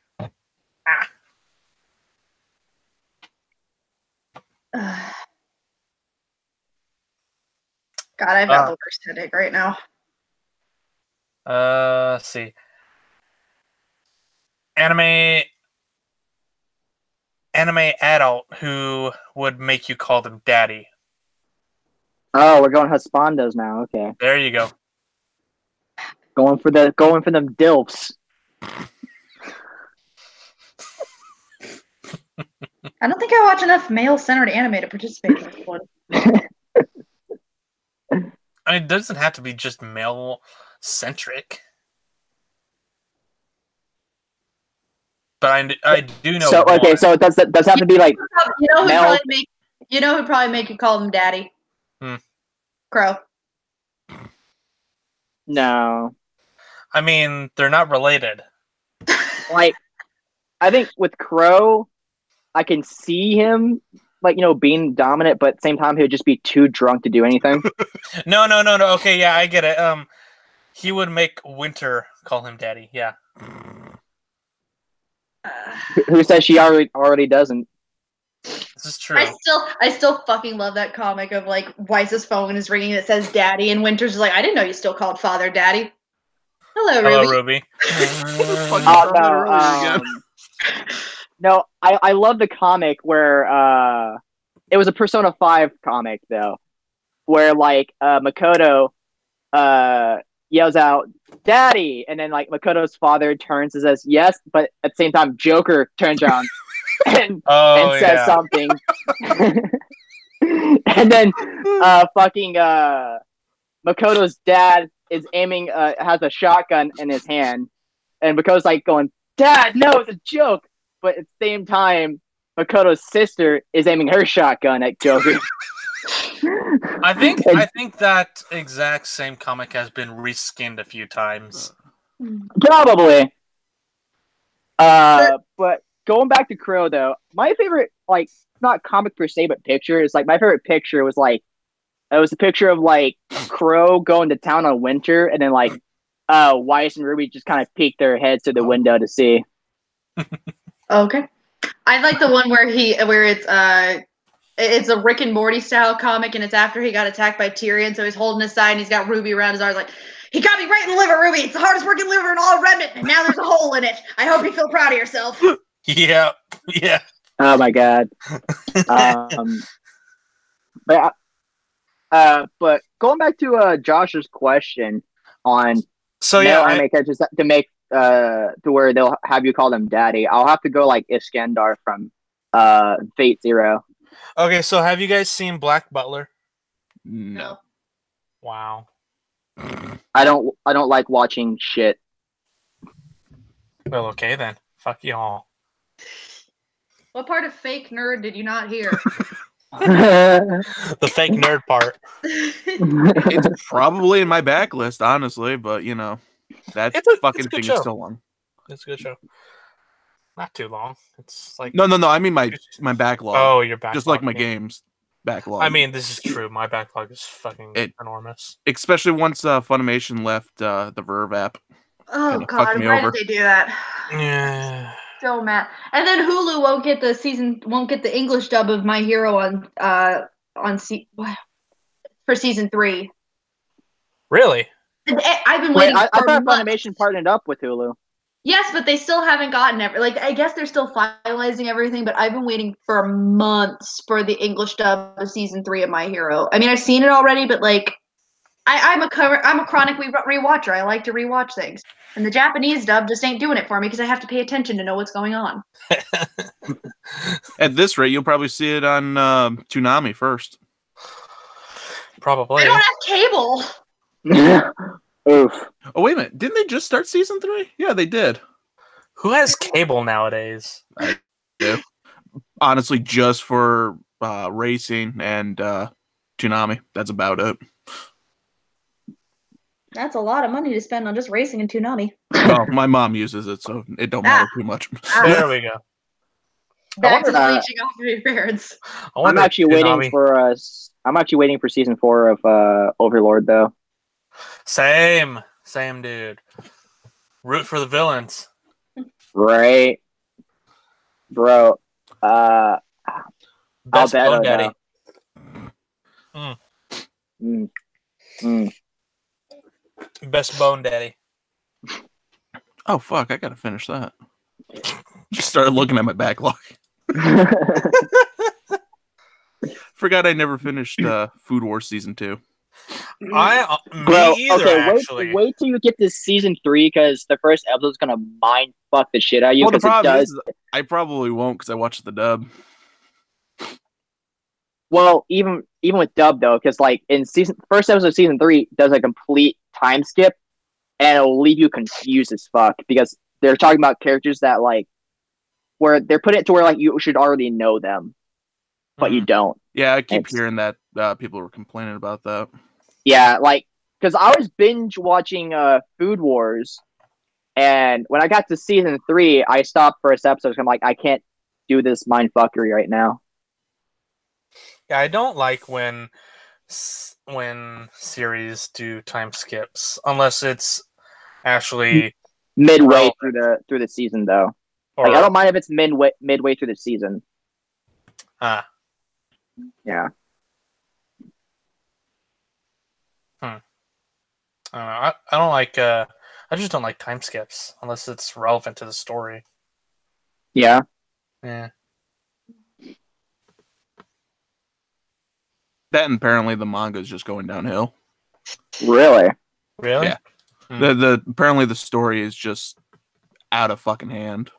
God, I've got the worst headache right now. Let's see. Anime adult who would make you call them daddy. Oh, we're going husbandos now. Okay, There you go. going for them dilfs. I don't think I watch enough male-centered anime to participate in this one. I mean, it doesn't have to be just male-centric. But I do know. So okay, one. so it does have to be like You know who'd male. probably make you call them daddy? Crow. No, I mean, they're not related. like, I think with Crow, I can see him being dominant, but at the same time he'll just be too drunk to do anything. No. Okay, yeah, I get it. He would make Winter call him daddy. Yeah. Who says she already doesn't? This is true. I still fucking love that comic of Weiss's phone is ringing and it says daddy, and Winter's like, I didn't know you still called father daddy. Hello, Ruby. No, I love the comic where it was a Persona 5 comic though, where Makoto yells out "Daddy," and then Makoto's father turns and says yes, but at the same time Joker turns around and says something, and then Makoto's dad is aiming, has a shotgun in his hand, and Makoto's like going, "Dad, no, it's a joke." But at the same time, Makoto's sister is aiming her shotgun at Joker. I think that exact same comic has been reskinned a few times. Probably. But going back to Crow though, my favorite, like, not comic per se, but picture is like my favorite picture was like it was a picture of like Crow going to town on Winter, and then like Weiss and Ruby just kind of peek their heads through the window to see. Okay. I like the one where it's a Rick and Morty style comic, and it's after he got attacked by Tyrion, so he's holding his side and he's got Ruby around his arms like, "He got me right in the liver, Ruby. It's the hardest working liver in all of Remnant, and now there's a hole in it. I hope you feel proud of yourself." Yeah. Oh my god. But going back to Josh's question on anime characters to make to where they'll have you call them daddy, I'll have to go like Iskandar from Fate Zero. Okay, so have you guys seen Black Butler? No. Wow. I don't like watching shit. Well, okay then. Fuck y'all. What part of fake nerd did you not hear? The fake nerd part. It's probably in my backlist, honestly, but you know, that fucking thing is so long. It's a good show. Not too long. It's like no. I mean my backlog. Oh, your backlog. Just like my games backlog. I mean, this is true. My backlog is fucking enormous. Especially once Funimation left the Verve app. Oh god, why did they do that? Yeah. So mad. And then Hulu won't get the English dub of My Hero for season 3. Really? I've been waiting. I thought Funimation partnered up with Hulu. Yes, but they still haven't gotten I guess they're still finalizing everything, but I've been waiting for months for the English dub of season 3 of My Hero. I mean, I've seen it already, but like, I'm a chronic rewatcher. I like to rewatch things, and the Japanese dub just ain't doing it for me because I have to pay attention to know what's going on. At this rate, you'll probably see it on Toonami first. Probably. I don't have cable. Oof. Oh wait a minute! Didn't they just start season 3? Yeah, they did. Who has cable nowadays? I do. Honestly, just for racing and Toonami. That's about it. That's a lot of money to spend on just racing and Toonami. Well, my mom uses it, so it don't matter too much. There we go. Back to leeching off of your parents. I'm actually waiting for season 4 of Overlord, though. Same, dude. Root for the villains. Right, bro. Best Bone Daddy. Best Bone Daddy. Oh fuck! I gotta finish that. Just started looking at my backlog. Forgot I never finished Food Wars season 2. Wait till you get to season 3 because the first episode is gonna mind fuck the shit out of you. Well, the problem is, I probably won't because I watched the dub. Well, even with dub though, because like in first episode of season 3 does a complete time skip, and it'll leave you confused as fuck because they're talking about characters that like where they're putting it to where like you should already know them, but you don't. Yeah, I keep hearing that people were complaining about that. Yeah, like, because I was binge watching Food Wars, and when I got to season 3, I stopped first episode. I'm like, I can't do this mindfuckery right now. Yeah, I don't like when series do time skips unless it's actually midway through the season, though. Like, I don't mind if it's midway through the season. Yeah. I don't like. I just don't like time skips unless it's relevant to the story. Yeah. Yeah. That and apparently the manga is just going downhill. Really? Really? Yeah. The apparently the story is just out of fucking hand.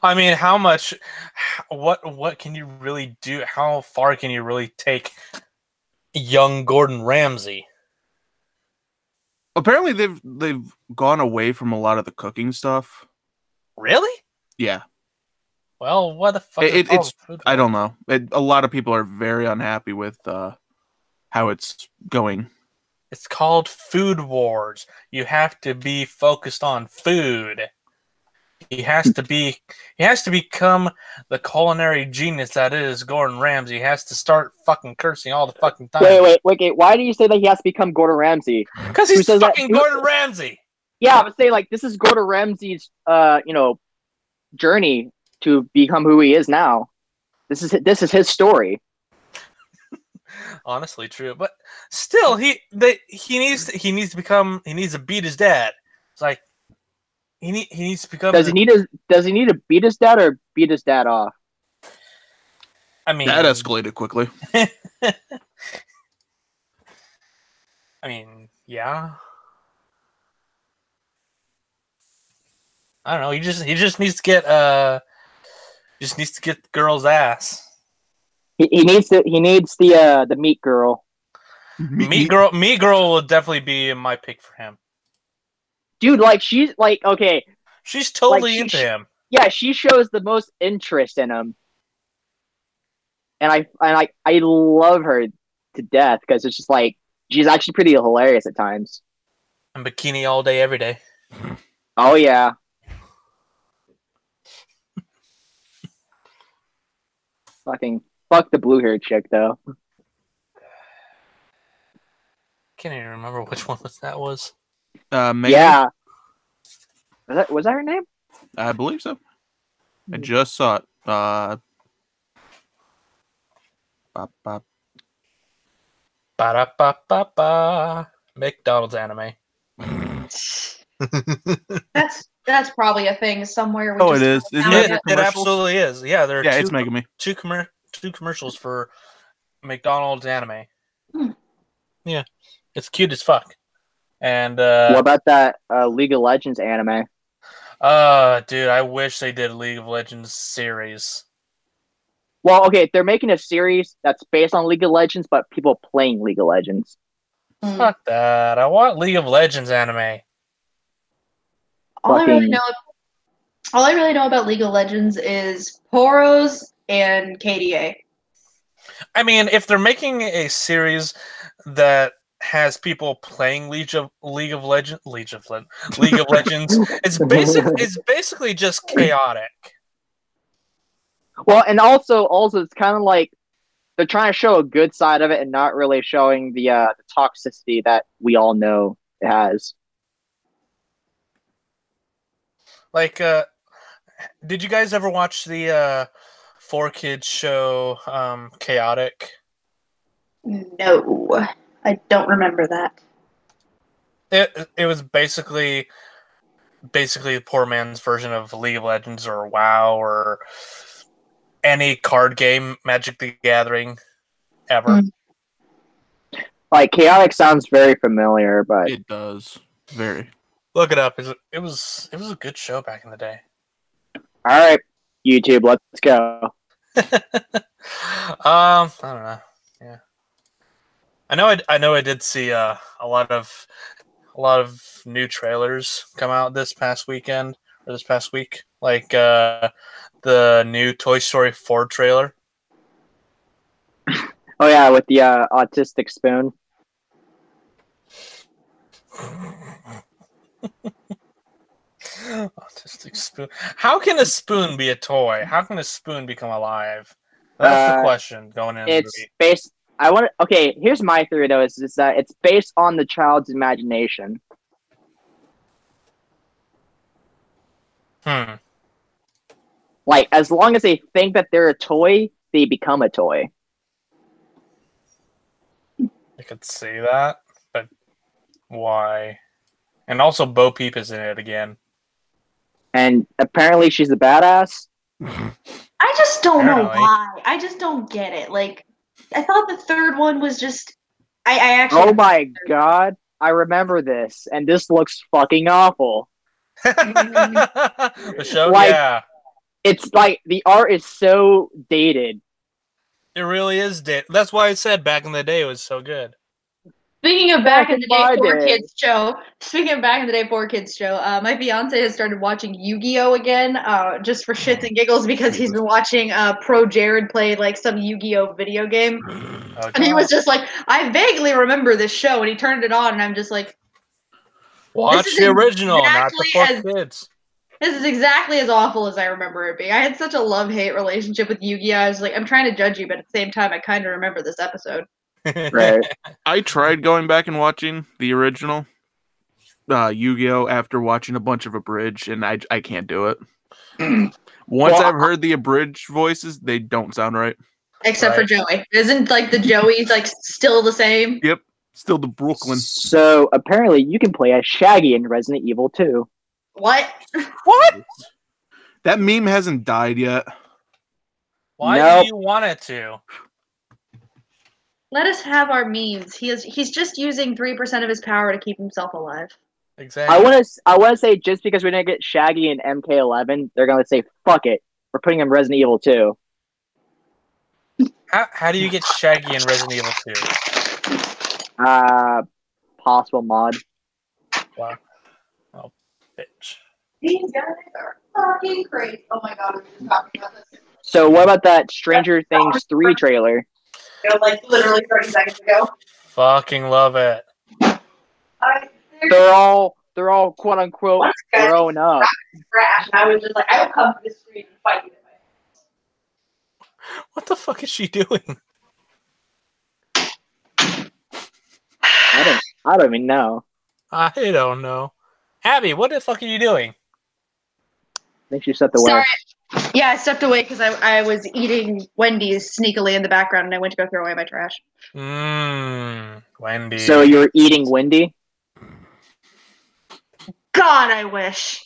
I mean, how much? What can you really do? How far can you really take young Gordon Ramsay? Apparently, they've gone away from a lot of the cooking stuff. Really? Yeah. Well, what the fuck is it It's called? I don't know. A lot of people are very unhappy with how it's going. It's called Food Wars. You have to be focused on food. He has to become the culinary genius that is Gordon Ramsay. He has to start fucking cursing all the fucking time. Wait. Why do you say that he has to become Gordon Ramsay? Because he's fucking Gordon Ramsay. Yeah, I would say like this is Gordon Ramsay's journey to become who he is now. This is his story. Honestly, true, but still, he needs to beat his dad. It's like he needs to become. Does he need to beat his dad or beat his dad off? I mean, that escalated quickly. I mean, yeah. I don't know. He just needs to get the girl's ass. He needs the meat girl. Meat girl will definitely be my pick for him. Dude, like she's like okay. She's totally into him. Yeah, she shows the most interest in him, and I love her to death because it's just like she's actually pretty hilarious at times. And bikini all day, every day. Oh yeah. Fuck the blue-haired chick though. Can't even remember which one that was. Megan? Yeah. Was that her name? I believe so. I just saw it. Ba-da-ba-ba-ba. McDonald's anime. That's probably a thing somewhere. Oh, it is. Isn't it? It absolutely is. Yeah, there are it's Megami. two commercials for McDonald's anime. Hmm. Yeah, it's cute as fuck. And what about that League of Legends anime? Dude, I wish they did a League of Legends series. Well, okay, they're making a series that's based on League of Legends, but people playing League of Legends. Fuck that. I want League of Legends anime. All I really know about League of Legends is Poros and KDA. I mean, if they're making a series that has people playing League of Legends, it's basically just chaotic. Well, and also it's kind of like they're trying to show a good side of it and not really showing the toxicity that we all know it has. Like, did you guys ever watch the 4Kids show Chaotic? No, I don't remember that. It was basically the poor man's version of League of Legends or WoW or any card game, Magic the Gathering, ever. Like Chaotic sounds very familiar, but it does very. Look it up. It was a good show back in the day. All right, YouTube, let's go. I don't know. Yeah, I know. I did see a lot of new trailers come out this past weekend or this past week. Like the new Toy Story 4 trailer. Oh yeah, with the autistic spoon. Autistic spoon. How can a spoon be a toy? How can a spoon become alive? That's the question going into the movie. Based. Okay, here's my theory though: is that it's based on the child's imagination. Like, as long as they think that they're a toy, they become a toy. I could see that, but why? And also, Bo Peep is in it again. And apparently she's a badass. I just don't know why. I just don't get it. Like, I thought the third one was just... I actually... Oh my god. I remember this. And this looks fucking awful. The show? Like, yeah. It's like, the art is so dated. It really is dated. That's why I said back in the day it was so good. Speaking of back in the day, my four day. kids show. Speaking of back in the day, four kids show. My fiance has started watching Yu-Gi-Oh again, just for shits and giggles because he's been watching Pro Jared play like some Yu-Gi-Oh video game, and he was just like, "I vaguely remember this show," and he turned it on, and I'm just like, Watch is the original, not the exactly four as- kids. "This is exactly as awful as I remember it being." I had such a love-hate relationship with Yu-Gi-Oh. I was like, I'm trying to judge you, but at the same time, I kind of remember this episode. Right. I tried going back and watching the original Yu-Gi-Oh after watching a bunch of abridged, and I can't do it. Once Well, I've heard the abridged voices, they don't sound right. Except for Right. Joey. Isn't like the Joey's like still the same? Yep, still the Brooklyn. So apparently you can play as Shaggy in Resident Evil 2. What? What? That meme hasn't died yet. Why Nope. do you want it to? Let us have our memes. He's just using 3% of his power to keep himself alive. Exactly. I wanna say just because we didn't get Shaggy in MK11, they're gonna say fuck it. We're putting him in Resident Evil 2. How do you get Shaggy in Resident Evil 2? Possible mod. Wow. Oh, bitch. These guys are fucking crazy. Oh my god, we were just talking about this. So what about that Stranger Things 3 trailer? You know, like literally 30 seconds ago. Fucking love it. They're all quote unquote grown up. Trash, and I was just like, I will come to the street and fight you. What the fuck is she doing? I don't even know. I don't know. Abby, what the fuck are you doing? I think she stepped away. Sorry. Yeah, I stepped away because I was eating Wendy's sneakily in the background, and I went to go throw away my trash. Wendy. So you were eating Wendy? God, I wish.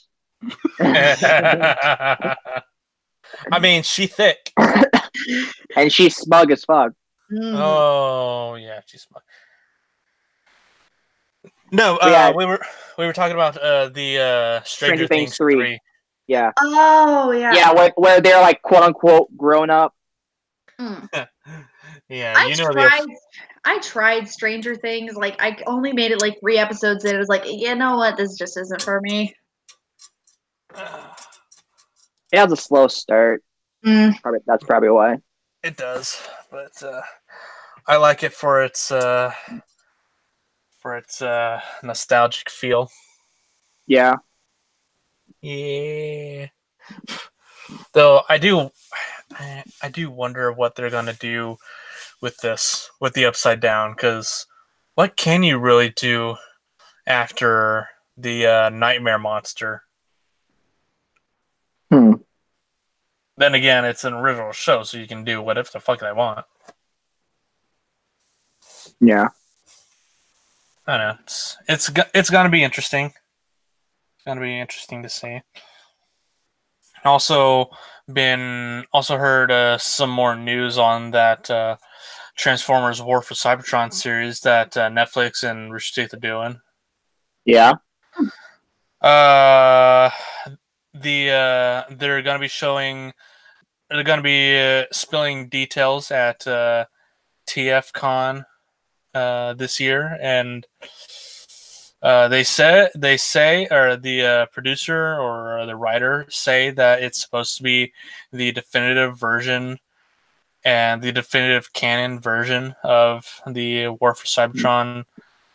I mean, she thick. And she's smug as fuck. Oh yeah, she's smug. No, Yeah. we were talking about the Stranger Things 3. Yeah. Oh yeah. Yeah, where they're like quote unquote grown up. Yeah, I tried Stranger Things. Like I only made it like 3 episodes and it was like, you know what, this just isn't for me. It has a slow start. That's probably why. It does, but I like it for its nostalgic feel. Yeah. Yeah. Though I do wonder what they're gonna do with this, with the Upside Down, because what can you really do after the nightmare monster? Then again, it's an original show, so you can do whatever the fuck they want. Yeah. I don't know. It's gonna be interesting. It's gonna be interesting to see. Also heard some more news on that Transformers War for Cybertron series that Netflix and Rooster Teeth are doing. Yeah. They're gonna be showing. They're gonna be spilling details at TFCon this year, and they say, or the producer or the writer say that it's supposed to be the definitive version and the definitive canon version of the War for Cybertron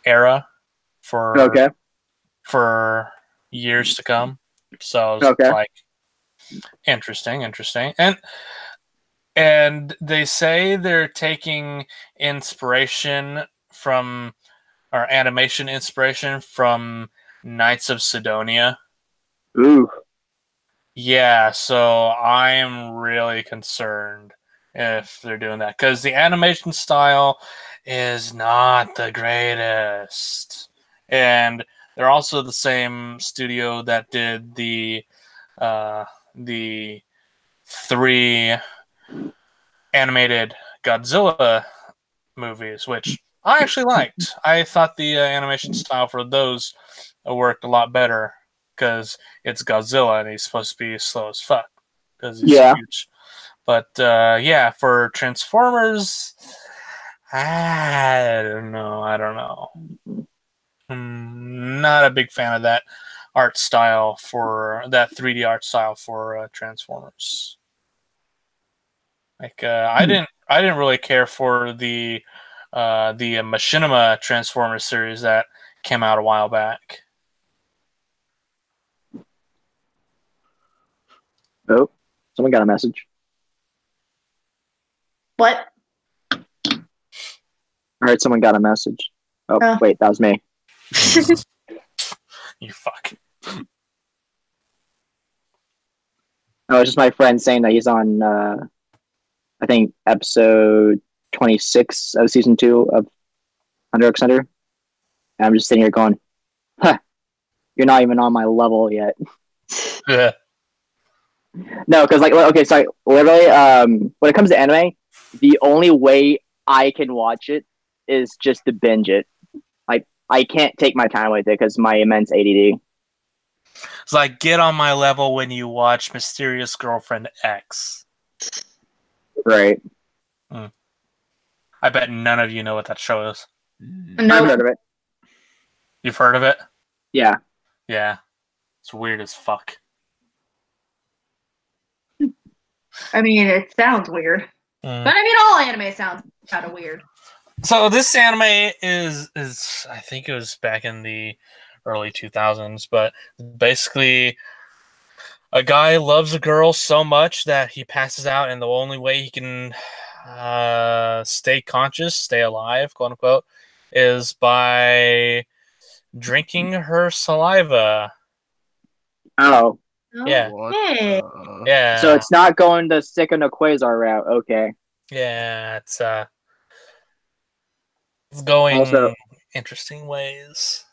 era for years to come. So it's like interesting, and they say they're taking inspiration from, or animation inspiration from, Knights of Sidonia. Ooh. Yeah, so I am really concerned if they're doing that, because the animation style is not the greatest, and they're also the same studio that did the 3 animated Godzilla movies, which I actually liked. I thought the animation style for those worked a lot better because it's Godzilla and he's supposed to be slow as fuck because he's huge. But yeah, for Transformers, I don't know. Not a big fan of that art style for that 3D art style for Transformers. Like I didn't really care for the Machinima Transformers series that came out a while back. Oh, someone got a message. What? I heard someone got a message. Oh, Oh. wait, that was me. You fuck. Oh, it's just my friend saying that he's on, I think, episode 26 of season 2 of Hunter x Hunter. And I'm just sitting here going, huh, you're not even on my level yet. Yeah. No, because, like, okay, so literally, when it comes to anime, the only way I can watch it is just to binge it. Like, I can't take my time with it because my immense ADD. It's like, get on my level when you watch Mysterious Girlfriend X. Right. I bet none of you know what that show is. I've No. heard of it. You've heard of it? Yeah. Yeah. It's weird as fuck. I mean, it sounds weird. But I mean, all anime sounds kind of weird. So this anime is I think it was back in the early 2000s, but basically a guy loves a girl so much that he passes out, and the only way he can stay conscious, stay alive, quote unquote, is by drinking her saliva. Oh. Yeah. Okay. Yeah. So it's not going the Seiko no Quasar route. Okay. Yeah, it's going Also- interesting ways.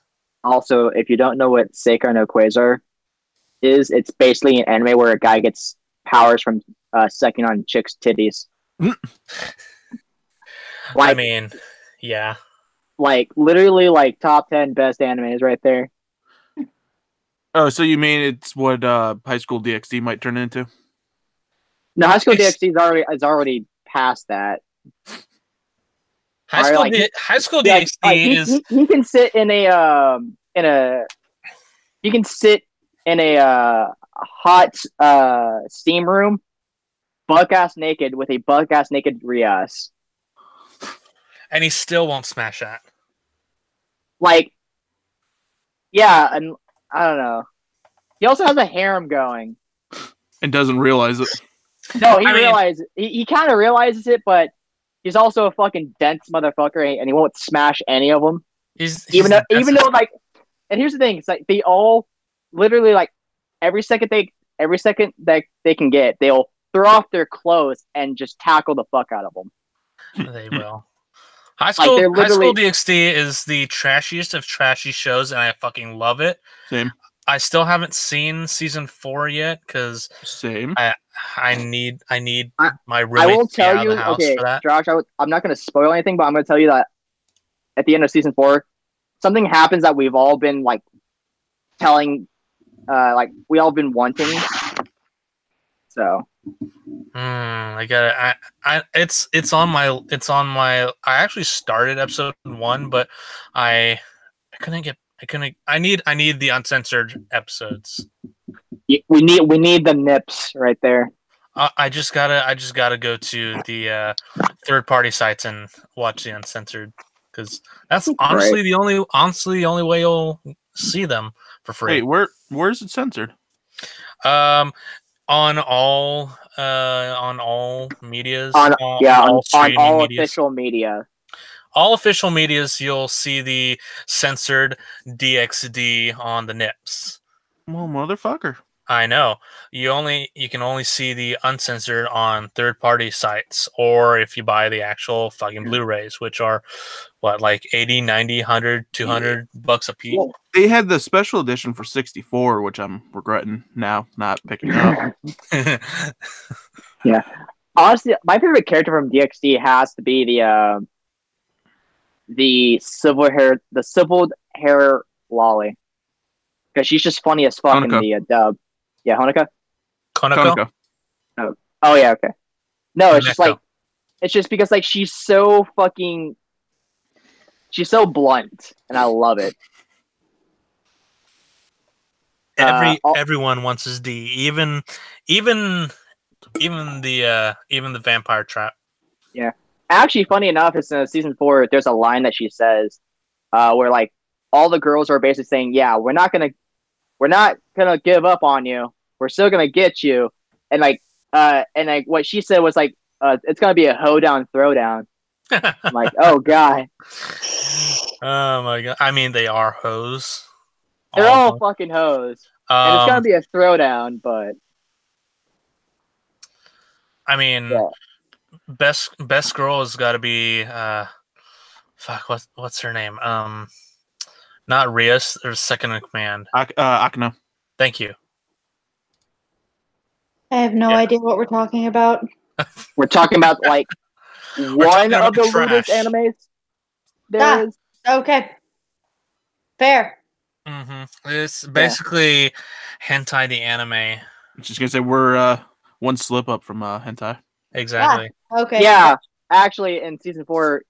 Also, if you don't know what Seiko no Quasar is, it's basically an anime where a guy gets powers from sucking on chicks' titties. I mean, yeah. Like, literally, like, top 10 best animes right there. Oh, so you mean it's what High School DxD might turn into? No, High School It's- DxD is already past that. High School Like, DxD is he can sit in a he can sit in a hot steam room, buck ass naked with a buck ass naked Rias. and he still won't smash that. Like, yeah, and I don't know. He also has a harem going. And doesn't realize it. No, he I mean- realizes he kind of realizes it, but he's also a fucking dense motherfucker, and he won't smash any of them. Even though, like, and here's the thing: it's like they all literally, like, every second that they can get, they'll throw off their clothes and just tackle the fuck out of them. they will. High School they're literally- DxD is the trashiest of trashy shows, and I fucking love it. Same. I still haven't seen season 4 yet because Same. I need my I roommate will to be out tell of you, the house okay, for that. Josh. I'm not going to spoil anything, but I'm going to tell you that at the end of season 4, something happens that we've all been like telling, like we all been wanting. So I got it. It's on my. I actually started episode 1, but I need the uncensored episodes. we need the nips right there. I just gotta go to the third party sites and watch the uncensored, because that's honestly the only way you'll see them for free. Wait, where's it censored? On all medias, On all streaming medias. official media. All official medias, you'll see the censored DxD on the nips. Well, motherfucker. I know. You can only see the uncensored on third-party sites, or if you buy the actual fucking Blu-rays, which are what, like 80, 90, 100, 200 bucks a piece. Well, they had the special edition for 64, which I'm regretting now not picking up. Yeah. Honestly, my favorite character from DxD has to be the silver hair lolly, because she's just funny as fuck Honoka. in the dub. Yeah, Honoka. Konako? Oh yeah, okay. No, it's just Koneko. like It's just because like she's so blunt, and I love it. Everyone wants his D, even the vampire trap. Yeah. Actually, funny enough, it's in season 4. There's a line that she says, where like all the girls are basically saying, "Yeah, we're not gonna give up on you. We're still gonna get you." And like what she said was like, "It's gonna be a hoedown throwdown." I'm like, oh god, Oh my god! I mean, they are hoes. they're All all of them. fucking hoes, and it's gonna be a throwdown. But I mean, yeah. best girl has got to be fuck. What's her name? Not Rias. There's second in command. Akina. Thank you. I have no idea what we're talking about. We're talking about like one of the LEWDS animes. There is. Okay. Fair. Mm-hmm. It's basically hentai the anime. I'm just gonna say we're one slip up from hentai. Exactly. Okay. Yeah, actually, in season 4,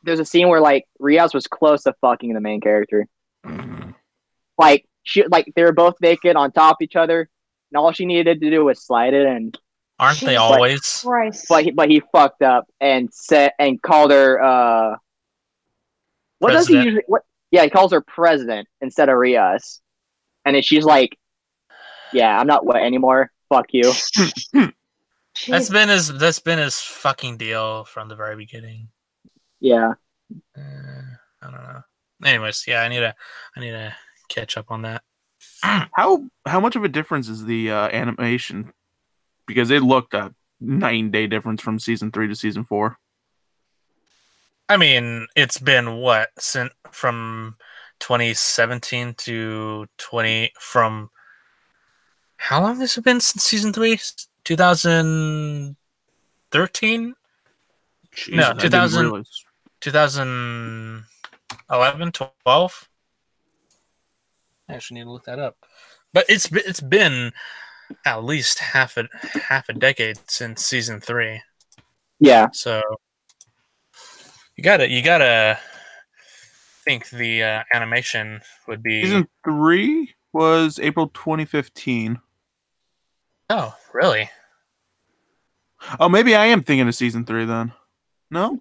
there's a scene where like Riaz was close to fucking the main character. Like they were both naked on top of each other, and all she needed to do was slide it in. Aren't they always? But he fucked up and called her. What president. Does he usually? What? Yeah, he calls her president instead of Riaz, and then she's like, "Yeah, I'm not wet anymore. Fuck you." That's been his fucking deal from the very beginning. Yeah. I don't know. Anyways, yeah, I need to catch up on that. How much of a difference is the animation? Because it looked a 9-day difference from season 3 to season 4. I mean, it's been from 2017 to from how long has it been since season 3? 2013? No, 2011, 12. I actually need to look that up. But it's been at least half a decade since season 3. Yeah. So you gotta think the animation would be. Season 3 was April 2015. Oh, really? Oh, maybe I am thinking of season 3 then. No?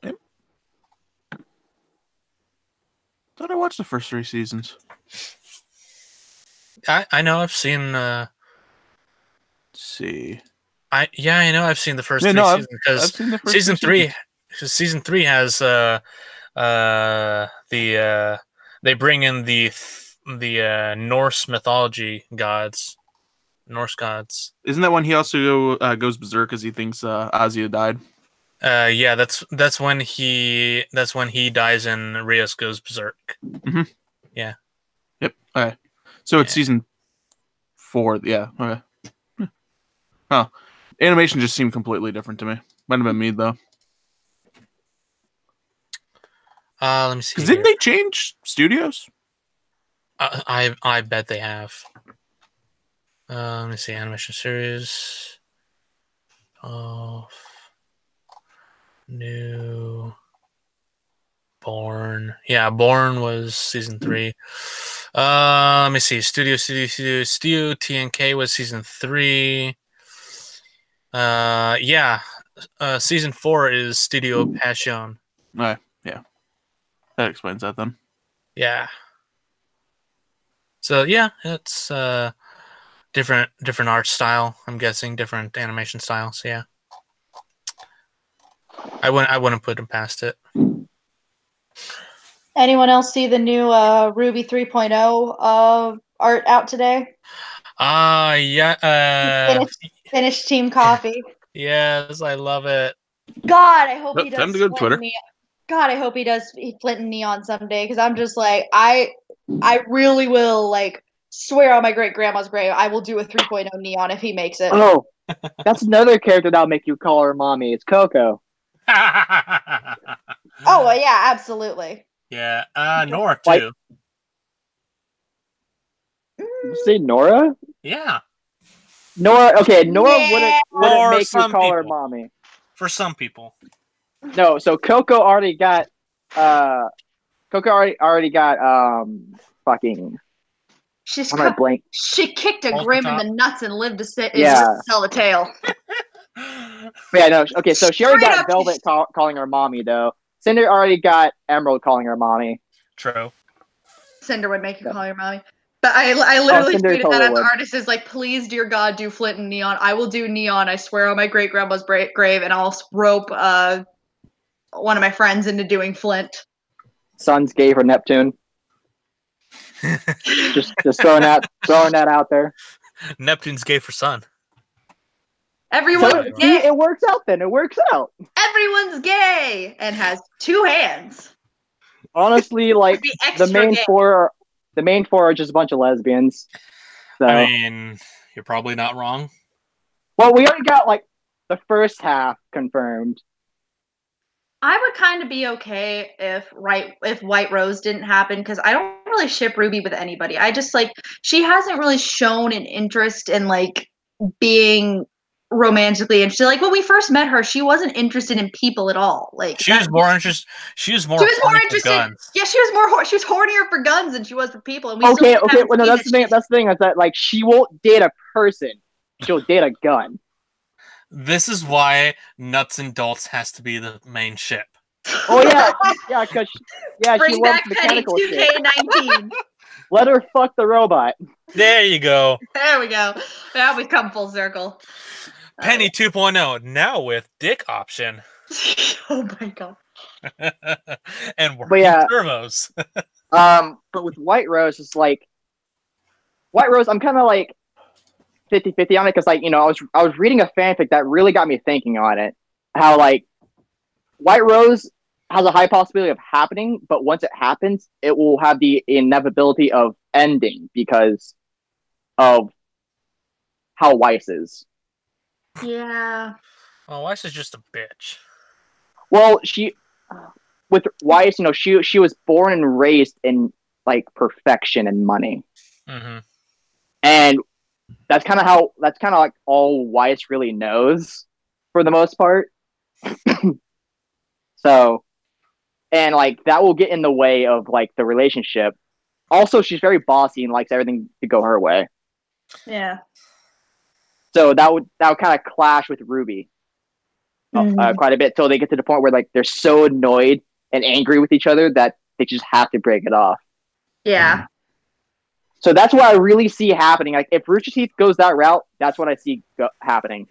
Thought I watched the first 3 seasons. I know I've seen. Let's see. I know I've seen the first 3 seasons because season 3 has they bring in the Norse mythology gods. Norse gods. Isn't that when he also goes berserk because he thinks Azia died? Yeah, that's when he dies and Rias goes berserk. Mm-hmm. Yeah. Yep. Okay. So it's season 4. Yeah. Okay. Oh, animation just seemed completely different to me. Might have been me though. Let me see. Because didn't they change studios? I bet they have. Let me see. Animation series. Oh, new. Born. Yeah, Born was season 3. Let me see. Studio TNK was season 3. Yeah. Season 4 is Studio Passion. Yeah. That explains that then. Yeah. So yeah, it's different art style. I'm guessing different animation style. So yeah, I wouldn't put them past it. Anyone else see the new Ruby 3.0 art out today? Yeah. Finished Team Coffee. Yes, I love it. God, I hope he does. Time to go to Twitter. God, I hope he does Flint and Neon someday because I'm just like I really will like swear on my great grandma's grave I will do a 3.0 Neon if he makes it. Oh, that's another character that'll make you call her mommy. It's Coco. Oh well, yeah, absolutely. Yeah, Nora too. You say Nora? Yeah. Nora. Okay, Nora wouldn't make you call her people. mommy. For some people. No, so Coco already got fucking. She's I'm gonna blank. she kicked a Off the Grim in top. the nuts and lived to Yeah. tell the tale. Yeah, no. Okay, so she already Straight got up, Velvet calling her mommy, though. Cinder already got Emerald calling her mommy. True. Cinder would make you call your mommy. But I literally Cinder tweeted totally that at the would. artist is like, please, dear God, do Flint and Neon. I will do Neon. I swear on my great grandma's grave, and I'll rope one of my friends into doing Flint. Sun's gay for Neptune. just throwing that out there. Neptune's gay for sun. Everyone's See, gay. it works out then. It works out. Everyone's gay and has 2 hands. Honestly, like Be extra the main gay. four are just a bunch of lesbians. So I mean, you're probably not wrong. well, we already got like the first half confirmed. I would kind of be okay if White Rose didn't happen because I don't really ship Ruby with anybody. I just like she hasn't really shown an interest in like being romantically interested. Like when we first met her, she wasn't interested in people at all. Like She was more interested. She was more more interested. interested. Guns. Yeah, she was hornier for guns than she was for people. And we Okay. still haven't Well, no, seen that's the thing. That's the thing is that like she won't date a person. She'll date a gun. This is why Nuts and Bolts has to be the main ship. Oh yeah, because she Bring loves back Penny mechanical shit. 2K19. Let her fuck the robot. There you go. There we go. Now we come full circle. Penny 2.0 now with dick option Oh my god. and working servos. But with White Rose, it's like White Rose. I'm kind of like 50-50 on it because, like, you know, I was reading a fanfic that really got me thinking on it. How like White Rose has a high possibility of happening, but once it happens, it will have the inevitability of ending because of how Weiss is. Yeah. Oh, Weiss is just a bitch. Well, with Weiss, you know, she was born and raised in like perfection and money, and that's kind of like all Weiss really knows for the most part. So, and like that will get in the way of like the relationship. Also, she's very bossy and likes everything to go her way. Yeah. So that would kind of clash with Ruby quite a bit till they get to the point where like they're so annoyed and angry with each other that they just have to break it off. Yeah. So that's what I really see happening. Like if Rooster Teeth goes that route, that's what I see happening.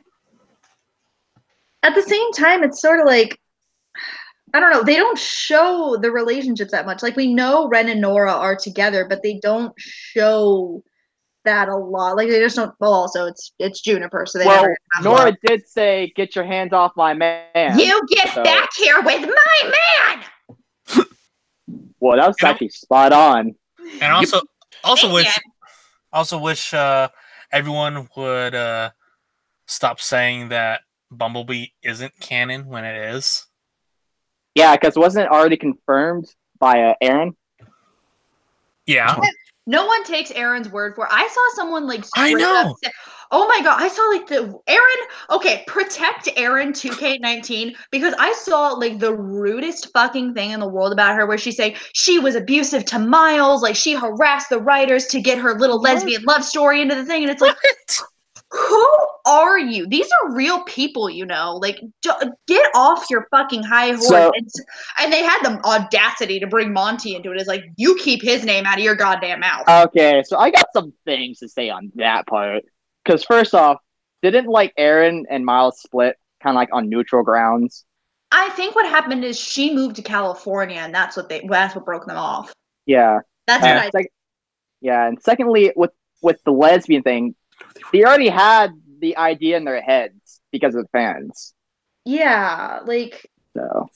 At the same time, it's sort of like, I don't know, they don't show the relationships that much. Like we know Ren and Nora are together, but they don't show that a lot. Like they just don't. Well, also it's Juniper, so they never. Nora did say, "Get your hands off my man." You get back here with my man. Well, that was actually spot on. And also wish everyone would stop saying that Bumblebee isn't canon when it is. Yeah, because wasn't it already confirmed by Aaron? Yeah. No one takes Aaron's word for it. I saw someone like I know. Say, oh my god, I saw like the Aaron. Okay, protect Aaron 2K19 because I saw like the rudest fucking thing in the world about her where she's saying she was abusive to Miles, like she harassed the writers to get her little lesbian love story into the thing, and it's like, who are you? These are real people, you know. Like, get off your fucking high horse. And they had the audacity to bring Monty into it. It's like, you keep his name out of your goddamn mouth. Okay, so I got some things to say on that part. Because first off, didn't like Aaron and Miles split kind of like on neutral grounds? I think what happened is she moved to California, and that's what broke them off. Yeah, that's what I. Yeah, and secondly, with the lesbian thing. They already had the idea in their heads because of the fans. Yeah, like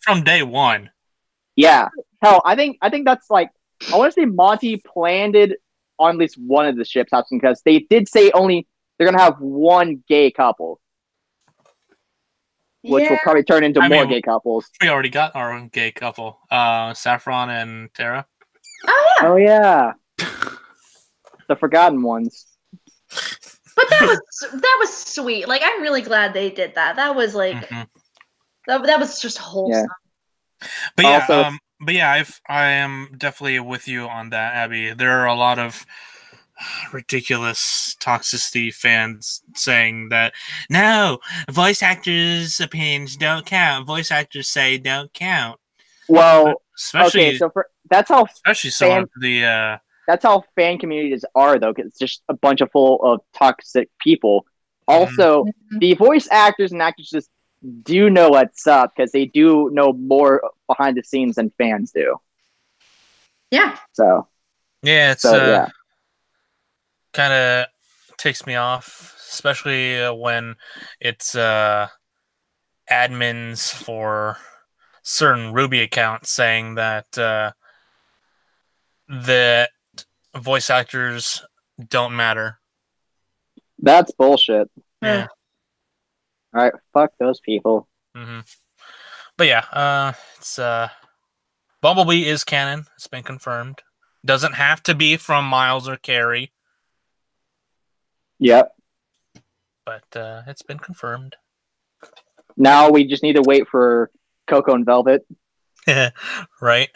from day one. Yeah, hell, I think that's like I want to say Monty planned it on at least one of the ships happening because they did say only they're gonna have one gay couple, which will probably turn into more gay couples. We already got our own gay couple, Saffron and Tara. Oh yeah, the forgotten ones. But that was sweet. Like I'm really glad they did that. That was like That was just wholesome. But yeah, Also- I am definitely with you on that, Abby. There are a lot of ridiculous toxicity fans saying that no, voice actors' opinions don't count. Voice actors say don't count. Well, Especially, okay, so that's how especially some of the that's how fan communities are, though, because it's just a bunch of full of toxic people. Also, the voice actors and actresses do know what's up because they do know more behind the scenes than fans do. Yeah. So it's yeah. kind of takes me off, especially when it's admins for certain Ruby accounts saying that the voice actors don't matter. That's bullshit. Yeah. All right, fuck those people. Mm-hmm. But yeah, it's Bumblebee is canon. It's been confirmed. Doesn't have to be from Miles or Carrie, Yep. but it's been confirmed. Now we just need to wait for Coco and Velvet. Right.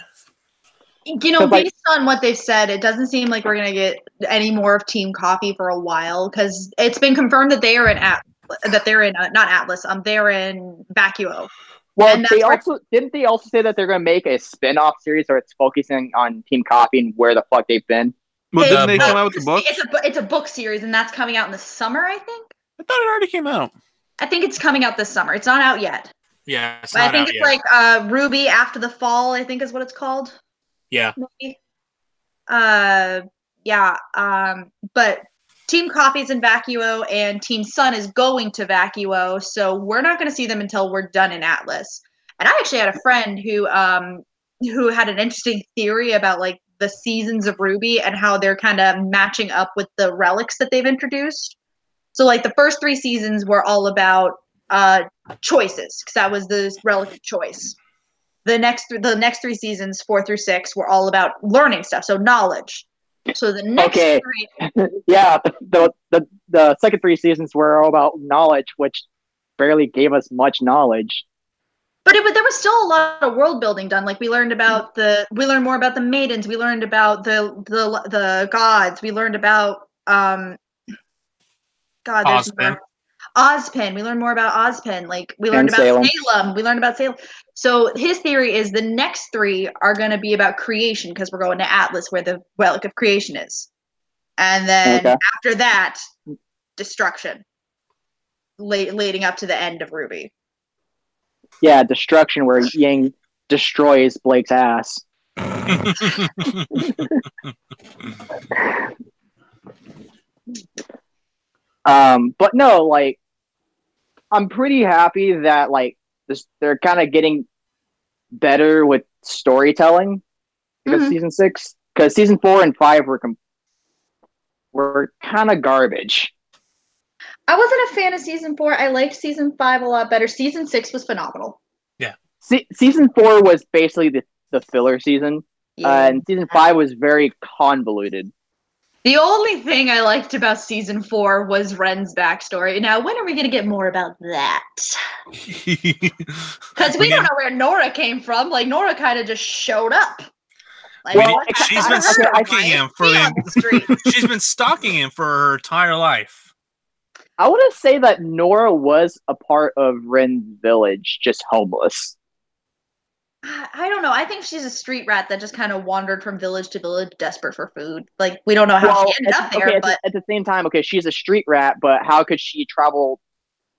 You know, based on what they've said, it doesn't seem like we're gonna get any more of Team Coffee for a while because it's been confirmed that they are in not Atlas. They're in Vacuo. Well, didn't they also say that they're gonna make a spin-off series where it's focusing on Team Coffee and where the fuck they've been? Well, didn't they come out with the book? It's a book series, and that's coming out in the summer, I think. I thought it already came out. I think it's coming out this summer. It's not out yet. Yeah, it's but not I think out it's yet. like Ruby After the Fall, I think is what it's called. Yeah. Maybe. But Team Coffee's in Vacuo and Team Sun is going to Vacuo, so we're not going to see them until we're done in Atlas. And I actually had a friend who had an interesting theory about like the seasons of Ruby and how they're kind of matching up with the relics that they've introduced. So like the first 3 seasons were all about choices, because that was the relic of choice. The next 3 seasons, 4 through 6, were all about learning stuff, so knowledge. So the next 3, yeah, the second 3 seasons were all about knowledge, which barely gave us much knowledge. But there was still a lot of world building done. Like we learned more about the maidens. We learned about the gods. We learned about Ozpin. We learned more about Ozpin. Like we learned about Salem. We learned about Salem. So his theory is the next 3 are going to be about creation because we're going to Atlas where the relic of creation is. And then after that, destruction. Leading up to the end of Ruby. Yeah, destruction where Yang destroys Blake's ass. But no, like I'm pretty happy that like they're kind of getting better with storytelling because season 6, because season 4 and 5 were kind of garbage. I wasn't a fan of season 4. I liked season 5 a lot better. Season 6 was phenomenal. Yeah. Season 4 was basically the filler season, and season 5 was very convoluted. The only thing I liked about season 4 was Ren's backstory. Now, when are we going to get more about that? Because we don't know where Nora came from. Like, Nora kind of just showed up. Like, she's been stalking him she's been stalking him for her entire life. I want to say that Nora was a part of Ren's village, just homeless. I don't know. I think she's a street rat that just kind of wandered from village to village, desperate for food. Like, we don't know how she ended up there. But at the same time, she's a street rat, but how could she travel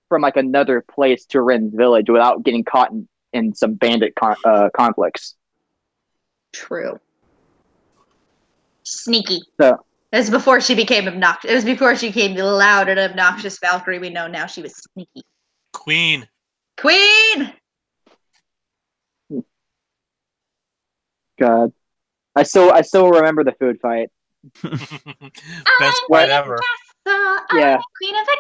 from like another place to Ren's village without getting caught in some bandit conflicts? True. Sneaky. So it was before she became obnoxious. It was before she became the loud and obnoxious Valkyrie we know now. She was sneaky. Queen. God, I still remember the food fight. Best fight ever. Yeah. Queen of the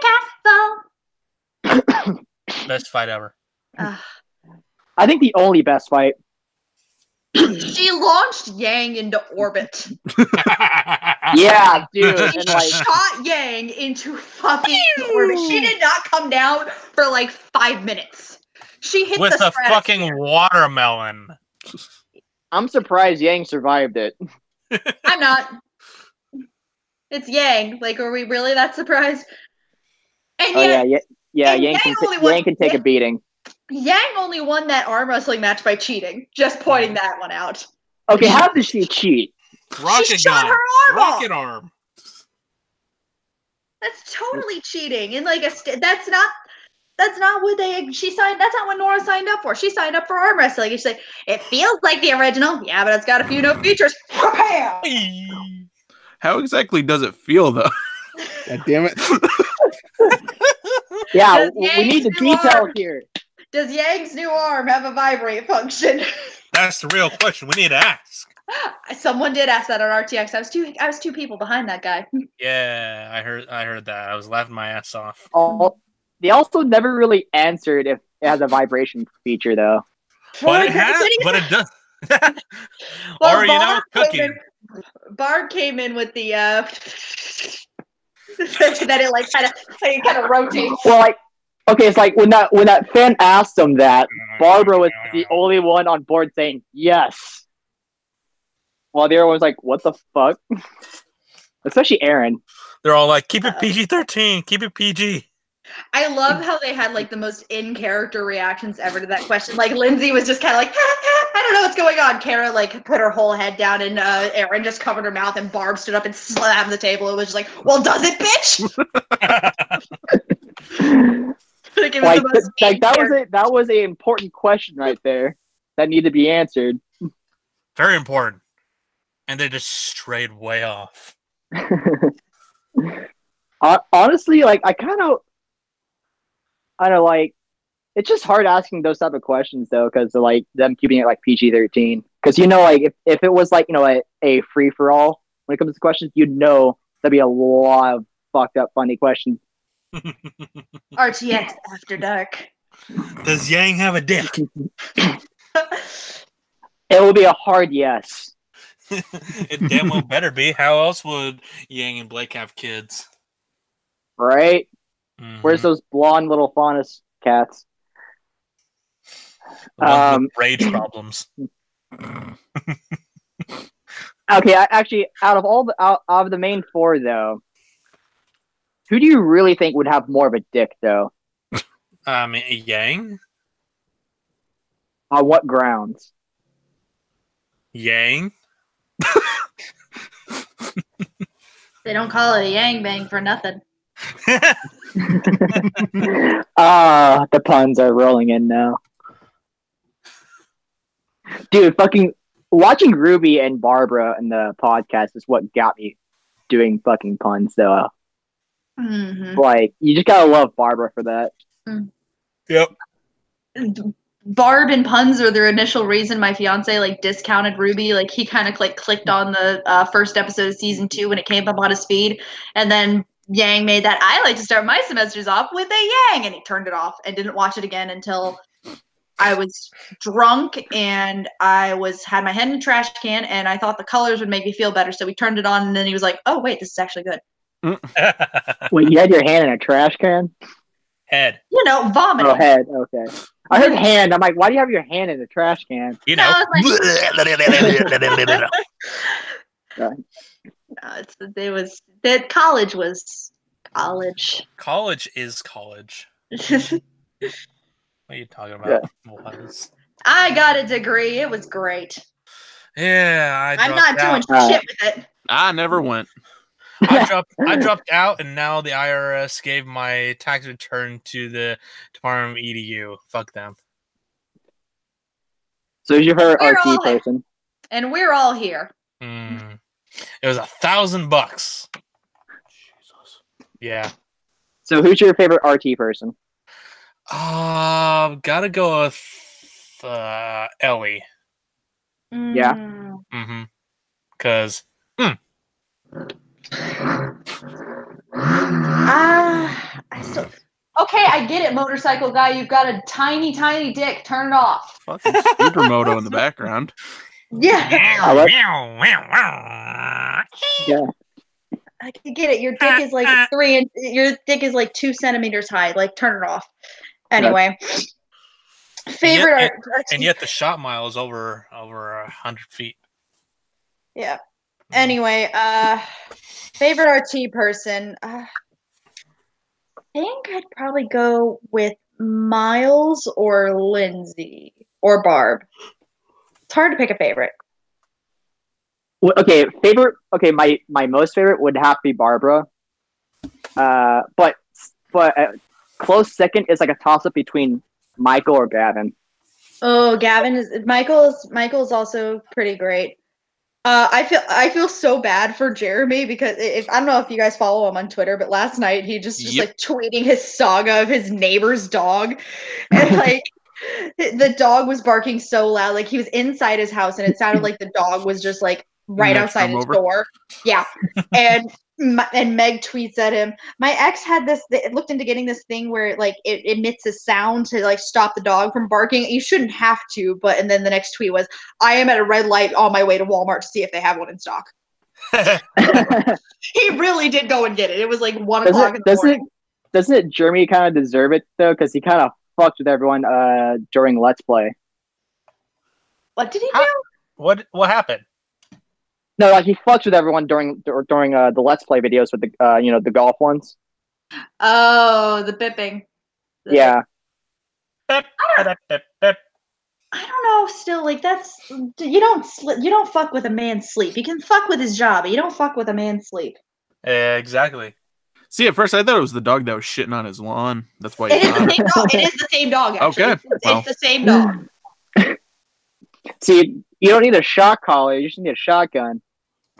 castle. Best fight ever. I think the only best fight. She launched Yang into orbit. Yeah, dude. She shot Yang into fucking orbit. She did not come down for like 5 minutes. She hit with the a fucking watermelon. I'm surprised Yang survived it. I'm not. It's Yang. Like, are we really that surprised? And Oh yet, yeah. and Yang Yang can take a beating. Yang only won that arm wrestling match by cheating. Just pointing that one out. Okay, how did she cheat? Rocket shot gun. her arm Rocket off. arm. That's totally cheating. And like that's not what she signed. That's not what Nora signed up for. She signed up for arm wrestling. She's like, it feels like the original. Yeah, but it's got a few no features. Prepare. How exactly does it feel, though? God damn it. Yeah, we need the details here. Does Yang's new arm have a vibrate function? That's the real question we need to ask. Someone did ask that on RTX. I was two people behind that guy. Yeah, I heard that. I was laughing my ass off. They also never really answered if it has a vibration feature, though. But it has. But it does. Well, or cooking. Barb came in with the that it kind of rotates. Well, like, okay, it's like when that fan asked them that, Barbara was the only one on board saying yes, while the other one was like, "What the fuck?" Especially Aaron. They're all like, "Keep it PG-13. Keep it PG." I love how they had like the most in-character reactions ever to that question. Like Lindsay was just kind of like, I don't know what's going on. Kara like put her whole head down, and Erin just covered her mouth, and Barb stood up and slammed the table. It was just like, well, does it, bitch? That was an important question right there that needed to be answered. Very important, and they just strayed way off. Honestly, like I don't like. It's just hard asking those type of questions though, because like them keeping it like PG-13. Because like if it was like a free for all when it comes to questions, there'd be a lot of fucked up funny questions. RTX After Dark. Does Yang have a dick? It will be a hard yes. It damn well better be. How else would Yang and Blake have kids? Right? Mm-hmm. Where's those blonde little faunus cats? Rage problems. Okay, actually, out of the main four, though, who do you really think would have more of a dick, though? Yang. On what grounds? Yang. They don't call it a Yang bang for nothing. The puns are rolling in now. Dude, fucking watching Ruby and Barbara in the podcast is what got me doing fucking puns, though. Mm-hmm. Like, you just gotta love Barbara for that. Yep. Barb and puns are the initial reason my fiance like discounted Ruby. Like he kind of like clicked on the first episode of season 2 when it came up on his feed, and then Yang made that I like to start my semesters off with a Yang, and he turned it off and didn't watch it again until I was drunk and I had my head in a trash can, and I thought the colors would make me feel better, so we turned it on, and then he was like, "Oh wait, this is actually good." Wait, you had your hand in a trash can? Head. Vomiting. Oh, head. Okay. I heard hand. I'm like, why do you have your hand in a trash can? College was college. College is college. What are you talking about? Yeah. I got a degree. It was great. Yeah, I'm not doing shit with it. I never went. I dropped out, and now the IRS gave my tax return to the Department of EDU. Fuck them. So you're her RT person, and we're all here. It was $1,000. Jesus. Yeah. So who's your favorite RT person? Gotta go with Ellie. Yeah. Mm-hmm. Because. Okay, I get it, motorcycle guy. You've got a tiny, tiny dick. Turn it off. Fucking supermoto in the background. Yeah. Yeah. I can get it. Your dick is like your dick is like 2 centimeters high. Like, turn it off. Anyway. Favorite art. And yet the shot mile is over 100 feet. Yeah. Anyway, favorite RT person. I think I'd probably go with Miles or Lindsay or Barb. It's hard to pick a favorite. Okay, favorite. Okay, my most favorite would have to be Barbara. But close second is like a toss up between Michael or Gavin. Oh, Michael's also pretty great. I feel so bad for Jeremy because if I don't know if you guys follow him on Twitter, but last night he just like tweeting his saga of his neighbor's dog, and like the dog was barking so loud, like he was inside his house, and it sounded like the dog was just like right outside his door. Yeah, and Meg tweets at him. My ex had this. It looked into getting this thing where like it emits a sound to like stop the dog from barking. You shouldn't have to, but and then the next tweet was, "I am at a red light on my way to Walmart to see if they have one in stock." He really did go and get it. It was like 1 o'clock in the morning. Doesn't Jeremy kind of deserve it though? Because he kind of fucked with everyone during Let's Play. What did he do? What happened? No, like he fucked with everyone during the Let's Play videos with the the golf ones. Oh, the bipping. Yeah. I don't know. Still, like that's you don't fuck with a man's sleep. You can fuck with his job, but you don't fuck with a man's sleep. Exactly. See, at first I thought it was the dog that was shitting on his lawn. That's why. It is the same dog. It is the same dog. Actually, okay, it's the same dog. See, you don't need a shot collar. You just need a shotgun.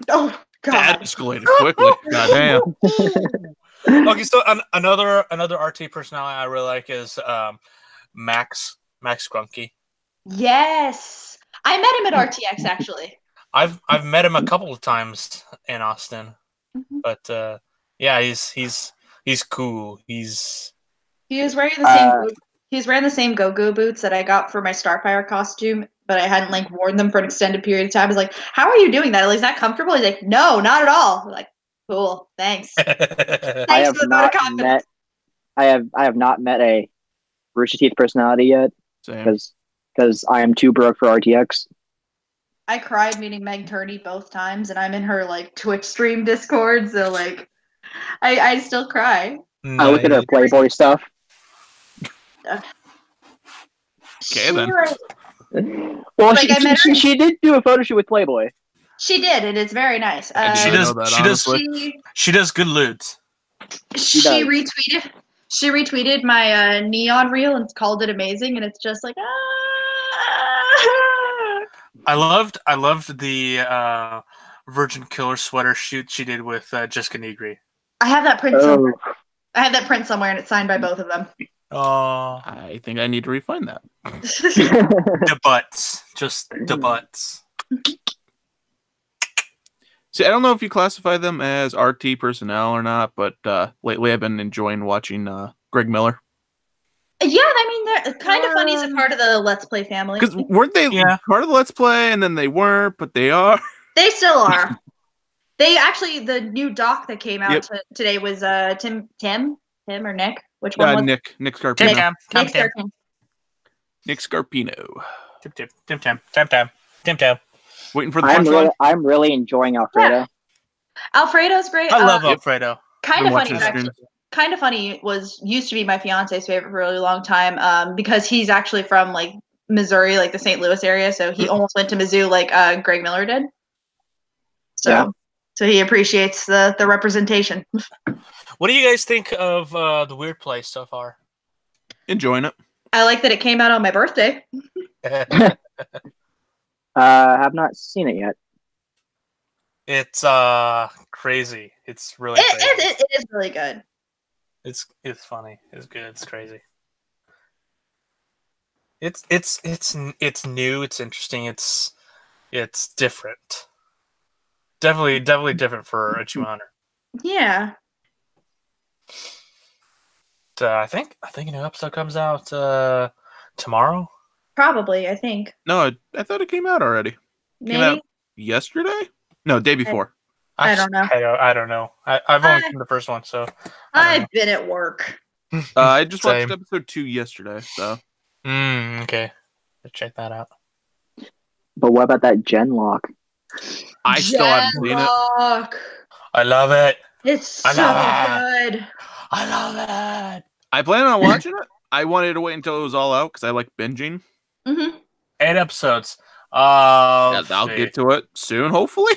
Oh God! That escalated quickly. Goddamn. Okay, so another RT personality I really like is Max Grunke. Yes, I met him at RTX actually. I've met him a couple of times in Austin, but yeah, he's cool. He was wearing the same. He was wearing the same go-go boots that I got for my Starfire costume, but I hadn't like worn them for an extended period of time. I was like, "How are you doing that? Like, is that comfortable?" He's like, "No, not at all." I'm like, cool, thanks. I have not met a Rooster Teeth personality yet because I am too broke for RTX. I cried meeting Meg Turney both times, and I'm in her like Twitch stream Discord, so like, I still cry. Nice. I look at her Playboy stuff. Okay, then. Well, like, she did do a photo shoot with Playboy. She did, and it's very nice. She does good LEWDS. She retweeted my neon reel and called it amazing, and it's just like I loved the Virgin Killer sweater shoot she did with Jessica Negri. I have that print somewhere. I have that print somewhere, and it's signed by both of them. Oh, I think I need to refine that. The butts, just the butts. See, I don't know if you classify them as RT personnel or not, but lately I've been enjoying watching Greg Miller. Yeah, I mean, they're kind of funny as a part of the Let's Play family. Because weren't they part of the Let's Play, and then they weren't, but they are? They still are. They actually, the new doc that came out today was Tim or Nick? Which one was Nick Scarpino. Nick Scarpino. Tim. Waiting for the I'm really enjoying Alfredo. Yeah. Alfredo's great. I love Alfredo. Kind of funny, actually. Kind of funny used to be my fiance's favorite for a really long time because he's actually from like Missouri, like the St. Louis area, so he almost went to Mizzou like Greg Miller did. So he appreciates the representation. What do you guys think of the Weird Play so far? Enjoying it. I like that it came out on my birthday. Have not seen it yet. It's crazy. It's really crazy. It is really good. It's funny. It's good. It's crazy. It's new. It's interesting. It's different. Definitely different for a Achievement Hunter. Yeah. I think a new episode comes out tomorrow. Probably, I think. No, I thought it came out already. Maybe? Came out yesterday? No, day before. I don't know. I don't know. I've only seen the first one, so I've been at work. I just watched episode 2 yesterday, so Okay. Check that out. But what about that Genlock? I still haven't seen it. Genlock. I love it. It's I so love it. good. I love it. I plan on watching it. I wanted to wait until it was all out because I like binging. Mm-hmm. 8 episodes. Yeah, I'll See. get to it soon, hopefully.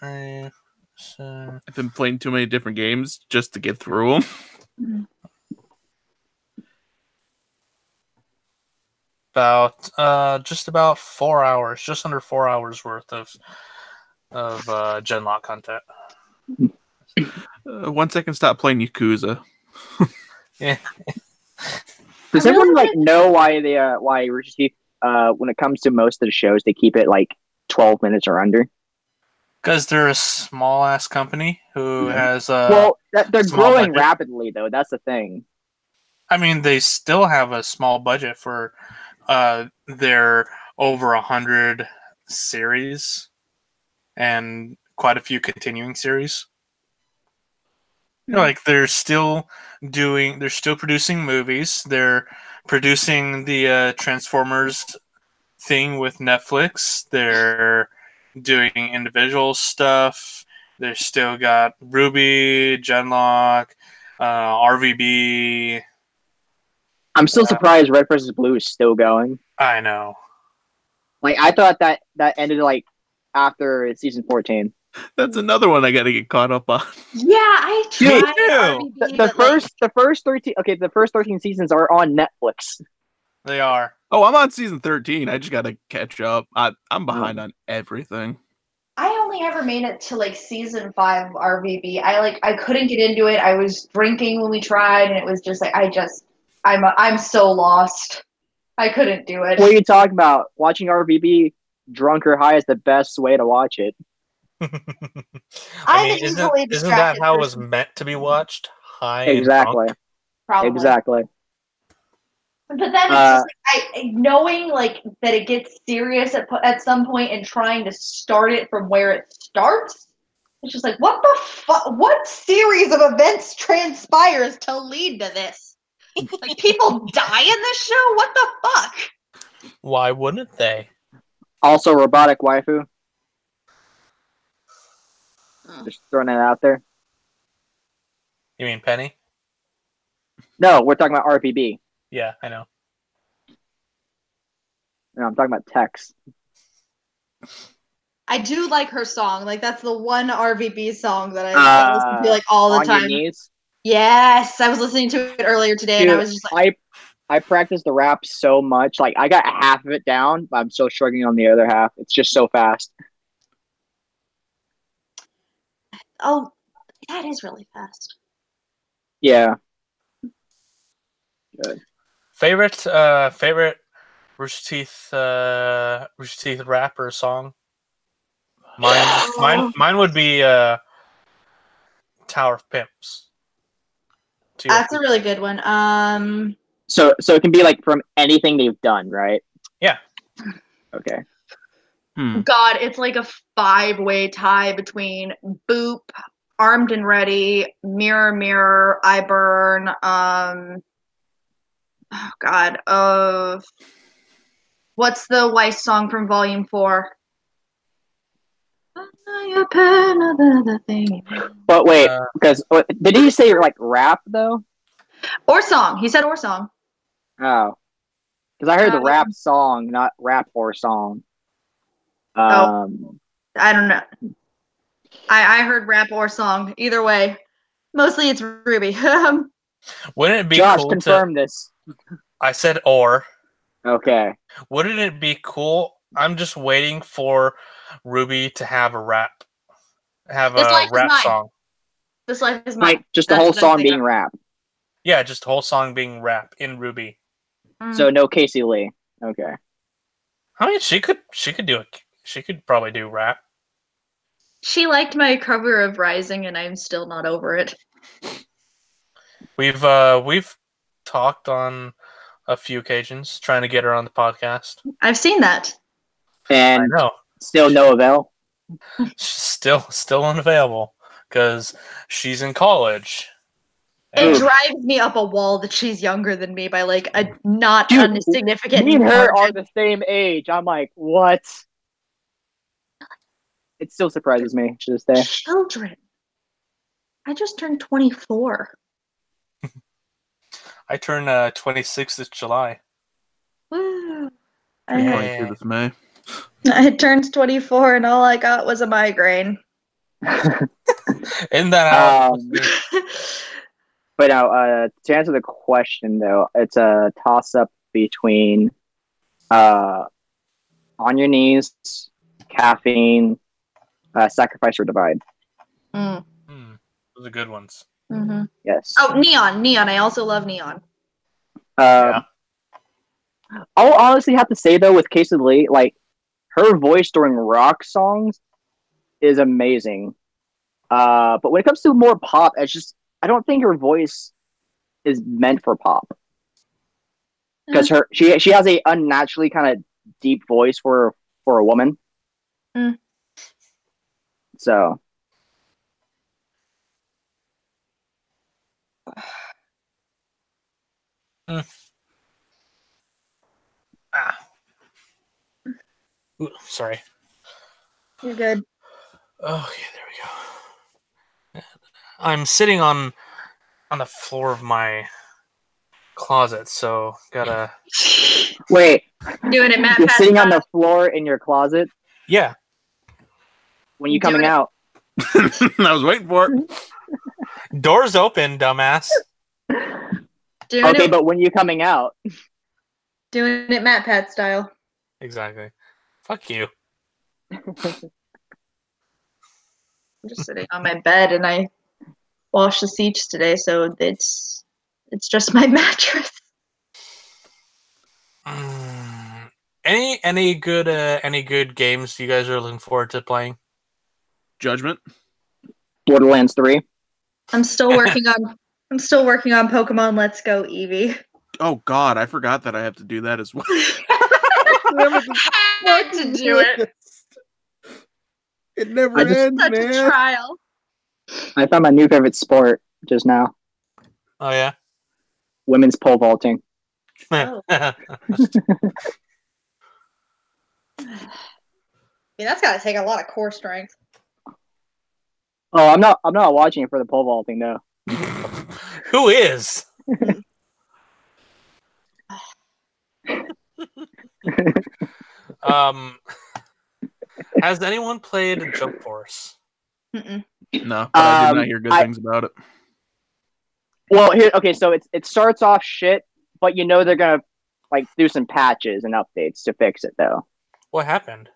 Three, seven. I've been playing too many different games just to get through them. About just about 4 hours, just under 4 hours worth of Genlock content. Once I can stop playing Yakuza. Yeah. Does everyone like know why they why Rooster Teeth when it comes to most of the shows they keep it like 12 minutes or under? Because they're a small ass company who has well, they're small growing budget. rapidly though. That's the thing. I mean, they still have a small budget for their over 100 series and quite a few continuing series. Like they're still producing movies. They're producing the Transformers thing with Netflix. They're doing individual stuff. They still got Ruby, Genlock, RVB. I'm still surprised Red vs. Blue is still going. I know. Like I thought that ended like after season 14. That's another one I got to get caught up on. Yeah, I Dude, tried RBB, The first 13 the first 13 seasons are on Netflix. They are. Oh, I'm on season 13. I just got to catch up. I'm behind on everything. I only ever made it to like season 5 of RVB. I couldn't get into it. I was drinking when we tried, and it was just like I'm so lost. I couldn't do it. What are you talking about? Watching RVB drunk or high is the best way to watch it. I mean, isn't that how it was meant to be watched? High exactly. And drunk? Probably. Exactly. But then it's just like knowing like that it gets serious at some point and trying to start it from where it starts. It's just like what the fuck? What series of events transpires to lead to this? Like people die in this show? What the fuck? Why wouldn't they? Also, robotic waifu. Just throwing it out there. You mean Penny? No, we're talking about RPB. Yeah, I know. No, I'm talking about Tex. I do like her song. Like that's the one RVB song that I listen to like all the time. On Your Knees? Yes, I was listening to it earlier today, Dude, and I was just like, I practiced the rap so much. Like I got half of it down, but I'm still struggling on the other half. It's just so fast. oh, that is really fast. Yeah. Good. Favorite Rooster Teeth rapper song? Mine would be Tower of Pimps. That's a really good one. So it can be like from anything they've done, right? Yeah. Okay. God, it's like a 5-way tie between Boop, Armed and Ready, Mirror Mirror, I Burn, oh God, what's the Weiss song from Volume 4? But wait, because did he say like rap though? Or song. He said or song. Oh, because I heard the rap song, not rap or song. I don't know. I heard rap or song. Either way, mostly it's Ruby. Wouldn't it be Josh, cool confirm this. I said or. Okay. Wouldn't it be cool? I'm just waiting for Ruby to have a rap. Have a rap song. This Life Is Mine. Like just the whole song being rap. Yeah, just the whole song being rap in Ruby. So no Casey Lee. Okay. I mean, she could do it. She could probably do rap. She liked my cover of Rising, and I'm still not over it. We've talked on a few occasions trying to get her on the podcast. I've seen that. And I know. Still no avail. Still unavailable because she's in college. It Uh, drives me up a wall that she's younger than me by like a not Dude, insignificant Me and her are margin. the same age. I'm like, what? It still surprises me to this day. Children. I just turned 24. I turn 26 this July. Woo. Turn Yeah. 22 this May. I turned 24 and all I got was a migraine. Isn't that how? But now, to answer the question though, it's a toss up between On Your Knees, Caffeine, Sacrifice or Divide. Mm. Those are good ones. Mm-hmm. Yes. Oh, Neon. I also love Neon. Yeah. I'll honestly have to say though, with Casey Lee, like her voice during rock songs is amazing. But when it comes to more pop, it's just I don't think her voice is meant for pop because she has a unnaturally kind of deep voice for a woman. Mm. So Ooh, sorry. You're good. Okay, there we go. I'm sitting on the floor of my closet, so gotta. wait, Doing it, Matt. you're sitting on the floor in your closet Yeah. when you coming out. I was waiting for it. Doors open, dumbass. Okay, but when you coming out, Doing it Matt Pat style. Exactly. Fuck you. I'm just sitting on my bed and I washed the seats today, so it's just my mattress. Any good games you guys are looking forward to playing? Judgment. Borderlands 3. I'm still working on Pokemon Let's Go Eevee. Oh God, I forgot that I have to do that as well. I had to do it. It never I just- ends, Such man. a trial. I found my new favorite sport just now: Oh yeah. women's pole vaulting. Oh. I mean, that's got to take a lot of core strength. Oh, I'm not watching it for the pole vaulting though. Who is? Has anyone played Jump Force? Mm-mm. No, but I did not hear good things about it. Well, okay, so it starts off shit, but you know they're gonna like do some patches and updates to fix it though. What happened?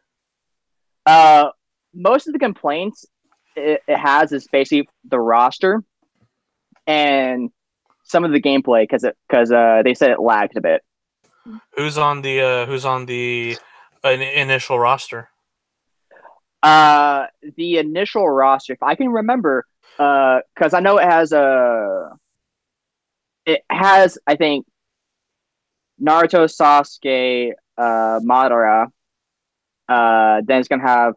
Most of the complaints it has is basically the roster and some of the gameplay because they said it lagged a bit. Who's on the initial roster? The initial roster, if I can remember, because I know it has I think Naruto, Sasuke, Madara. Then it's gonna have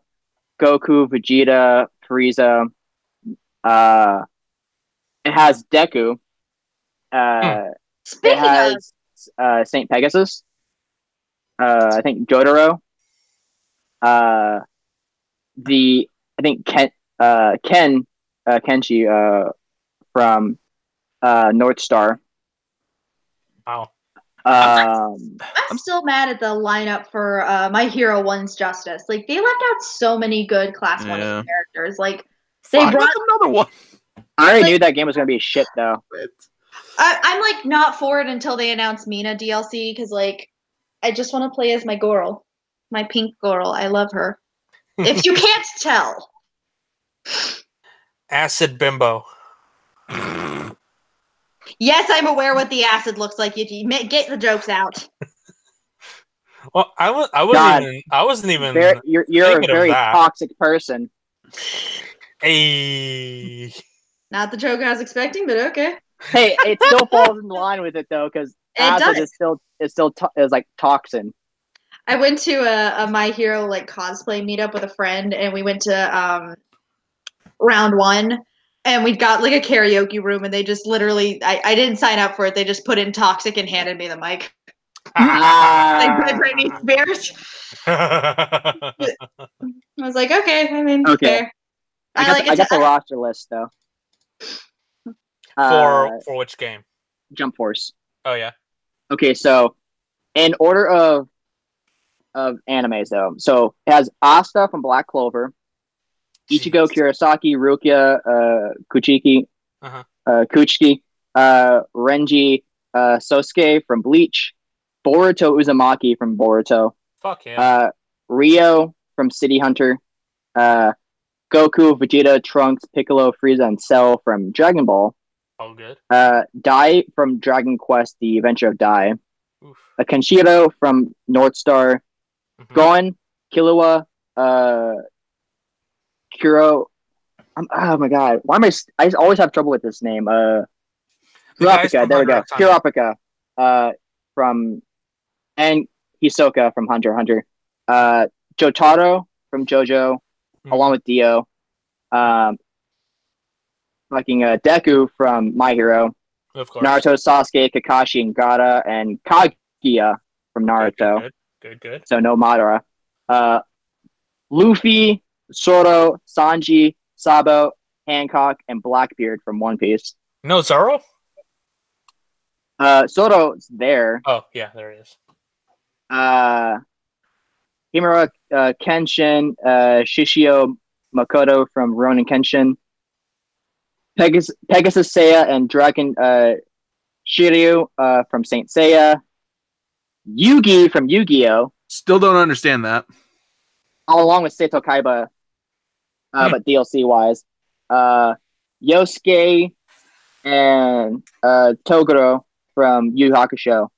Goku, Vegeta, Frieza. It has Deku. It Speaking of, has Saint Pegasus. I think Jotaro. I think Kenshi from North Star. Wow. I'm still mad at the lineup for My Hero 1's Justice. Like, they left out so many good Class 1 characters. Like, they brought another one. I already knew that game was gonna be shit though. I'm like not for it until they announce Mina DLC because like I just want to play as my girl, my pink girl. I love her. If you can't tell, Acid Bimbo. yes, I'm aware what the acid looks like. You get the jokes out. Well, I wasn't even. You're a very toxic person. Hey. Not the joke I was expecting, but okay. Hey, it still falls in line with it though, because acid is still like toxin. I went to a My Hero like cosplay meetup with a friend, and we went to round 1, And we got like a karaoke room, and they just literally, I didn't sign up for it. They just put in Toxic and handed me the mic. Like Britney Spears. I was like, okay, I mean, Okay. fair. I got the roster list though. For which game? Jump Force. Oh yeah. Okay, so in order of animes though, so it has Asta from Black Clover, Ichigo Kurosaki, Rukia, Kuchiki, Kuchiki, Renji, Sosuke from Bleach, Boruto Uzumaki from Boruto. Fuck him. Rio from City Hunter, Goku, Vegeta, Trunks, Piccolo, Frieza, and Cell from Dragon Ball. Oh, good. Dai from Dragon Quest: The Adventure of Dai. Kenshiro from North Star. Gon, Killua, Kuro. Oh my god, why am I always have trouble with this name. Kurapika, there we go. Kurapika, from, and Hisoka from Hunter x Hunter. Jotaro from JoJo, along with Dio. Deku from My Hero. Of course. Naruto, Sasuke, Kakashi, and Gaara, and Kaguya from Naruto. Good. So no Madara. Luffy, Zoro, Sanji, Sabo, Hancock, and Blackbeard from One Piece. No Zoro? Zoro's there. Oh, yeah, there he is. Himura, Kenshin, Shishio Makoto from Ronin Kenshin. Pegasus Seiya and Dragon Shiryu from Saint Seiya. Yugi from Yu-Gi-Oh! Still don't understand that. All along with Seto Kaiba, but DLC wise. Yosuke and Toguro from Yu Yu Hakusho.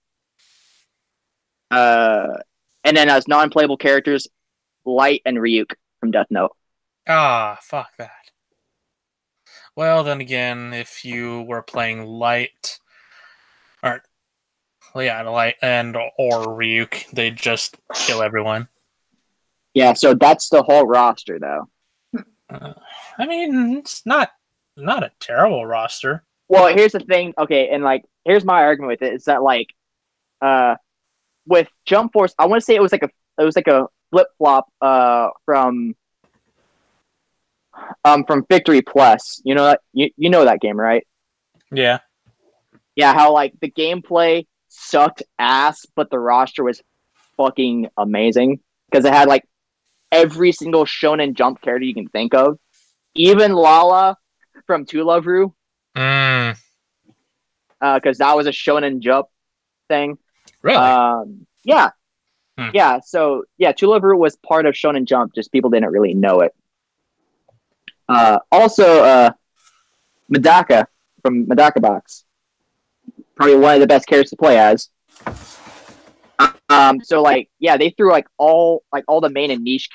And then as non-playable characters, Light and Ryuk from Death Note. Ah, fuck that. Well, then again, if you were playing Light, Light and or Ryuk, they'd just kill everyone. Yeah, so that's the whole roster, though. I mean, it's not a terrible roster. Well, here's the thing. Okay, and here's my argument with it is that with Jump Force, I want to say it was like a flip flop from Victory Plus. You know that you know that game, right? Yeah. Yeah, how the gameplay sucked ass, but the roster was fucking amazing because it had every single Shonen Jump character you can think of, even Lala from To Love Ru. Because that was a Shonen Jump thing. Really? Yeah. Yeah, so To Love Ru was part of Shonen Jump, just people didn't really know it. Also, Medaka from Medaka Box. Probably one of the best characters to play as. So they threw all the main and niche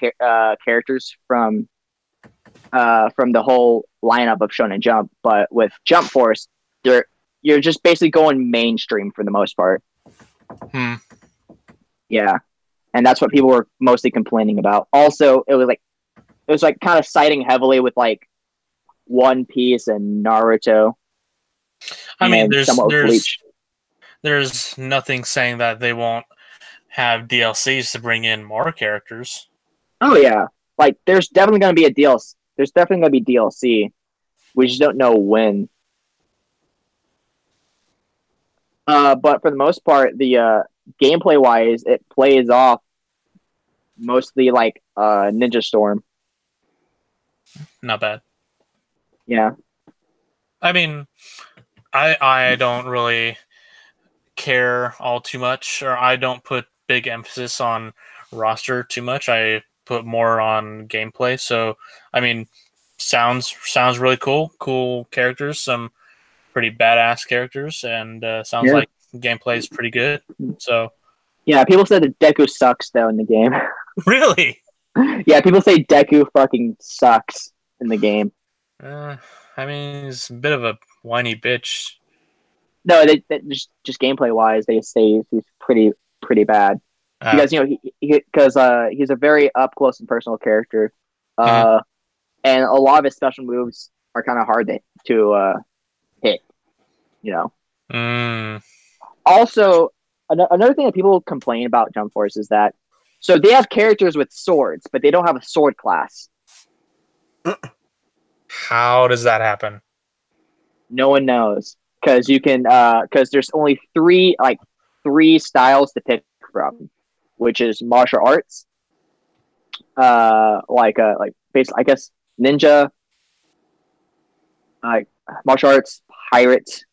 characters from the whole lineup of Shonen Jump, but with Jump Force, you're just basically going mainstream for the most part. Yeah, and that's what people were mostly complaining about. Also, it was kind of siding heavily with One Piece and Naruto. I mean, there's nothing saying that they won't have DLCs to bring in more characters. Oh yeah, there's definitely going to be a DLC. There's definitely going to be DLC. We just don't know when. But for the most part, the gameplay wise, it plays off mostly Ninja Storm. Not bad. Yeah. I mean, I don't really care all too much, or I don't put big emphasis on roster too much. I put more on gameplay. So, I mean, sounds really cool. Cool characters, some pretty badass characters, and sounds like gameplay is pretty good. So, yeah, people said that Deku sucks though in the game. Really? Yeah, people say Deku fucking sucks in the game. I mean, he's a bit of a whiny bitch. No, they just gameplay wise, they say he's pretty bad because he's a very up close and personal character, and a lot of his special moves are kind of hard to hit. You know. Mm. Also, another thing that people complain about Jump Force is that so they have characters with swords, but they don't have a sword class. How does that happen? No one knows because you can because there's only three styles to pick from, which is martial arts, like basically I guess ninja, like martial arts, pirate,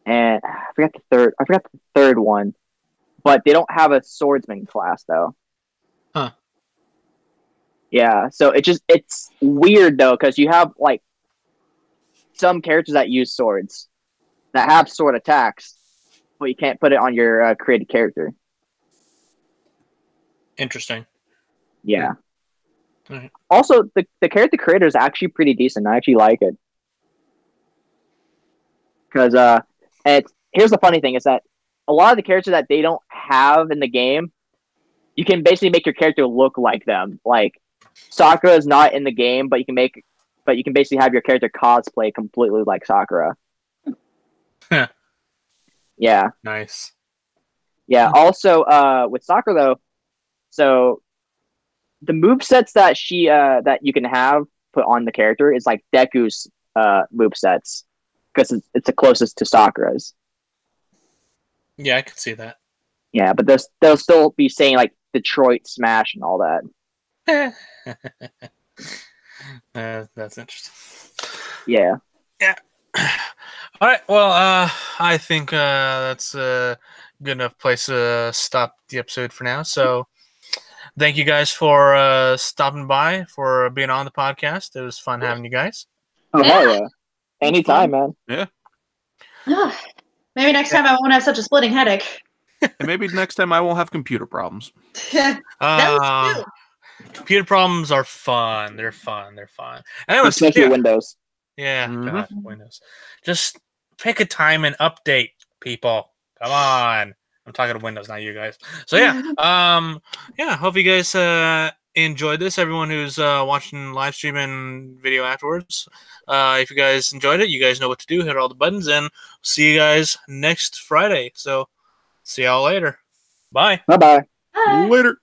and I forgot the third one, but they don't have a swordsman class though. Huh. Yeah, so it's weird though because you have like some characters that use swords that have sword attacks, but you can't put it on your created character. Interesting. Yeah. Right. Also, the character creator is actually pretty decent. I actually like it because here's the funny thing is that a lot of the characters that they don't have in the game, you can basically make your character look like them. Like Sakura is not in the game, but you can basically have your character cosplay completely like Sakura. Yeah. Nice. Yeah. Also, with Sakura though, so the movesets that that you can have put on the character is like Deku's movesets because it's the closest to Sakura's. Yeah, I can see that. Yeah, but they'll still be saying like Detroit Smash and all that. That's interesting. Yeah. Yeah. All right. Well, I think that's a good enough place to stop the episode for now. So, thank you guys for stopping by, for being on the podcast. It was fun having you guys. Oh hell yeah! Anytime, man. Yeah. Maybe next time I won't have such a splitting headache. And maybe next time I won't have computer problems. That was too. Computer problems are fun. They're fun. Anyways, Especially Windows. Yeah, Mhm. God, Windows. Just pick a time and update, people. Come on. I'm talking to Windows, not you guys. So yeah, hope you guys enjoyed this. Everyone who's watching live stream and video afterwards. If you guys enjoyed it, you guys know what to do. Hit all the buttons, and see you guys next Friday. So see y'all later. Bye. Bye bye. Bye. Later.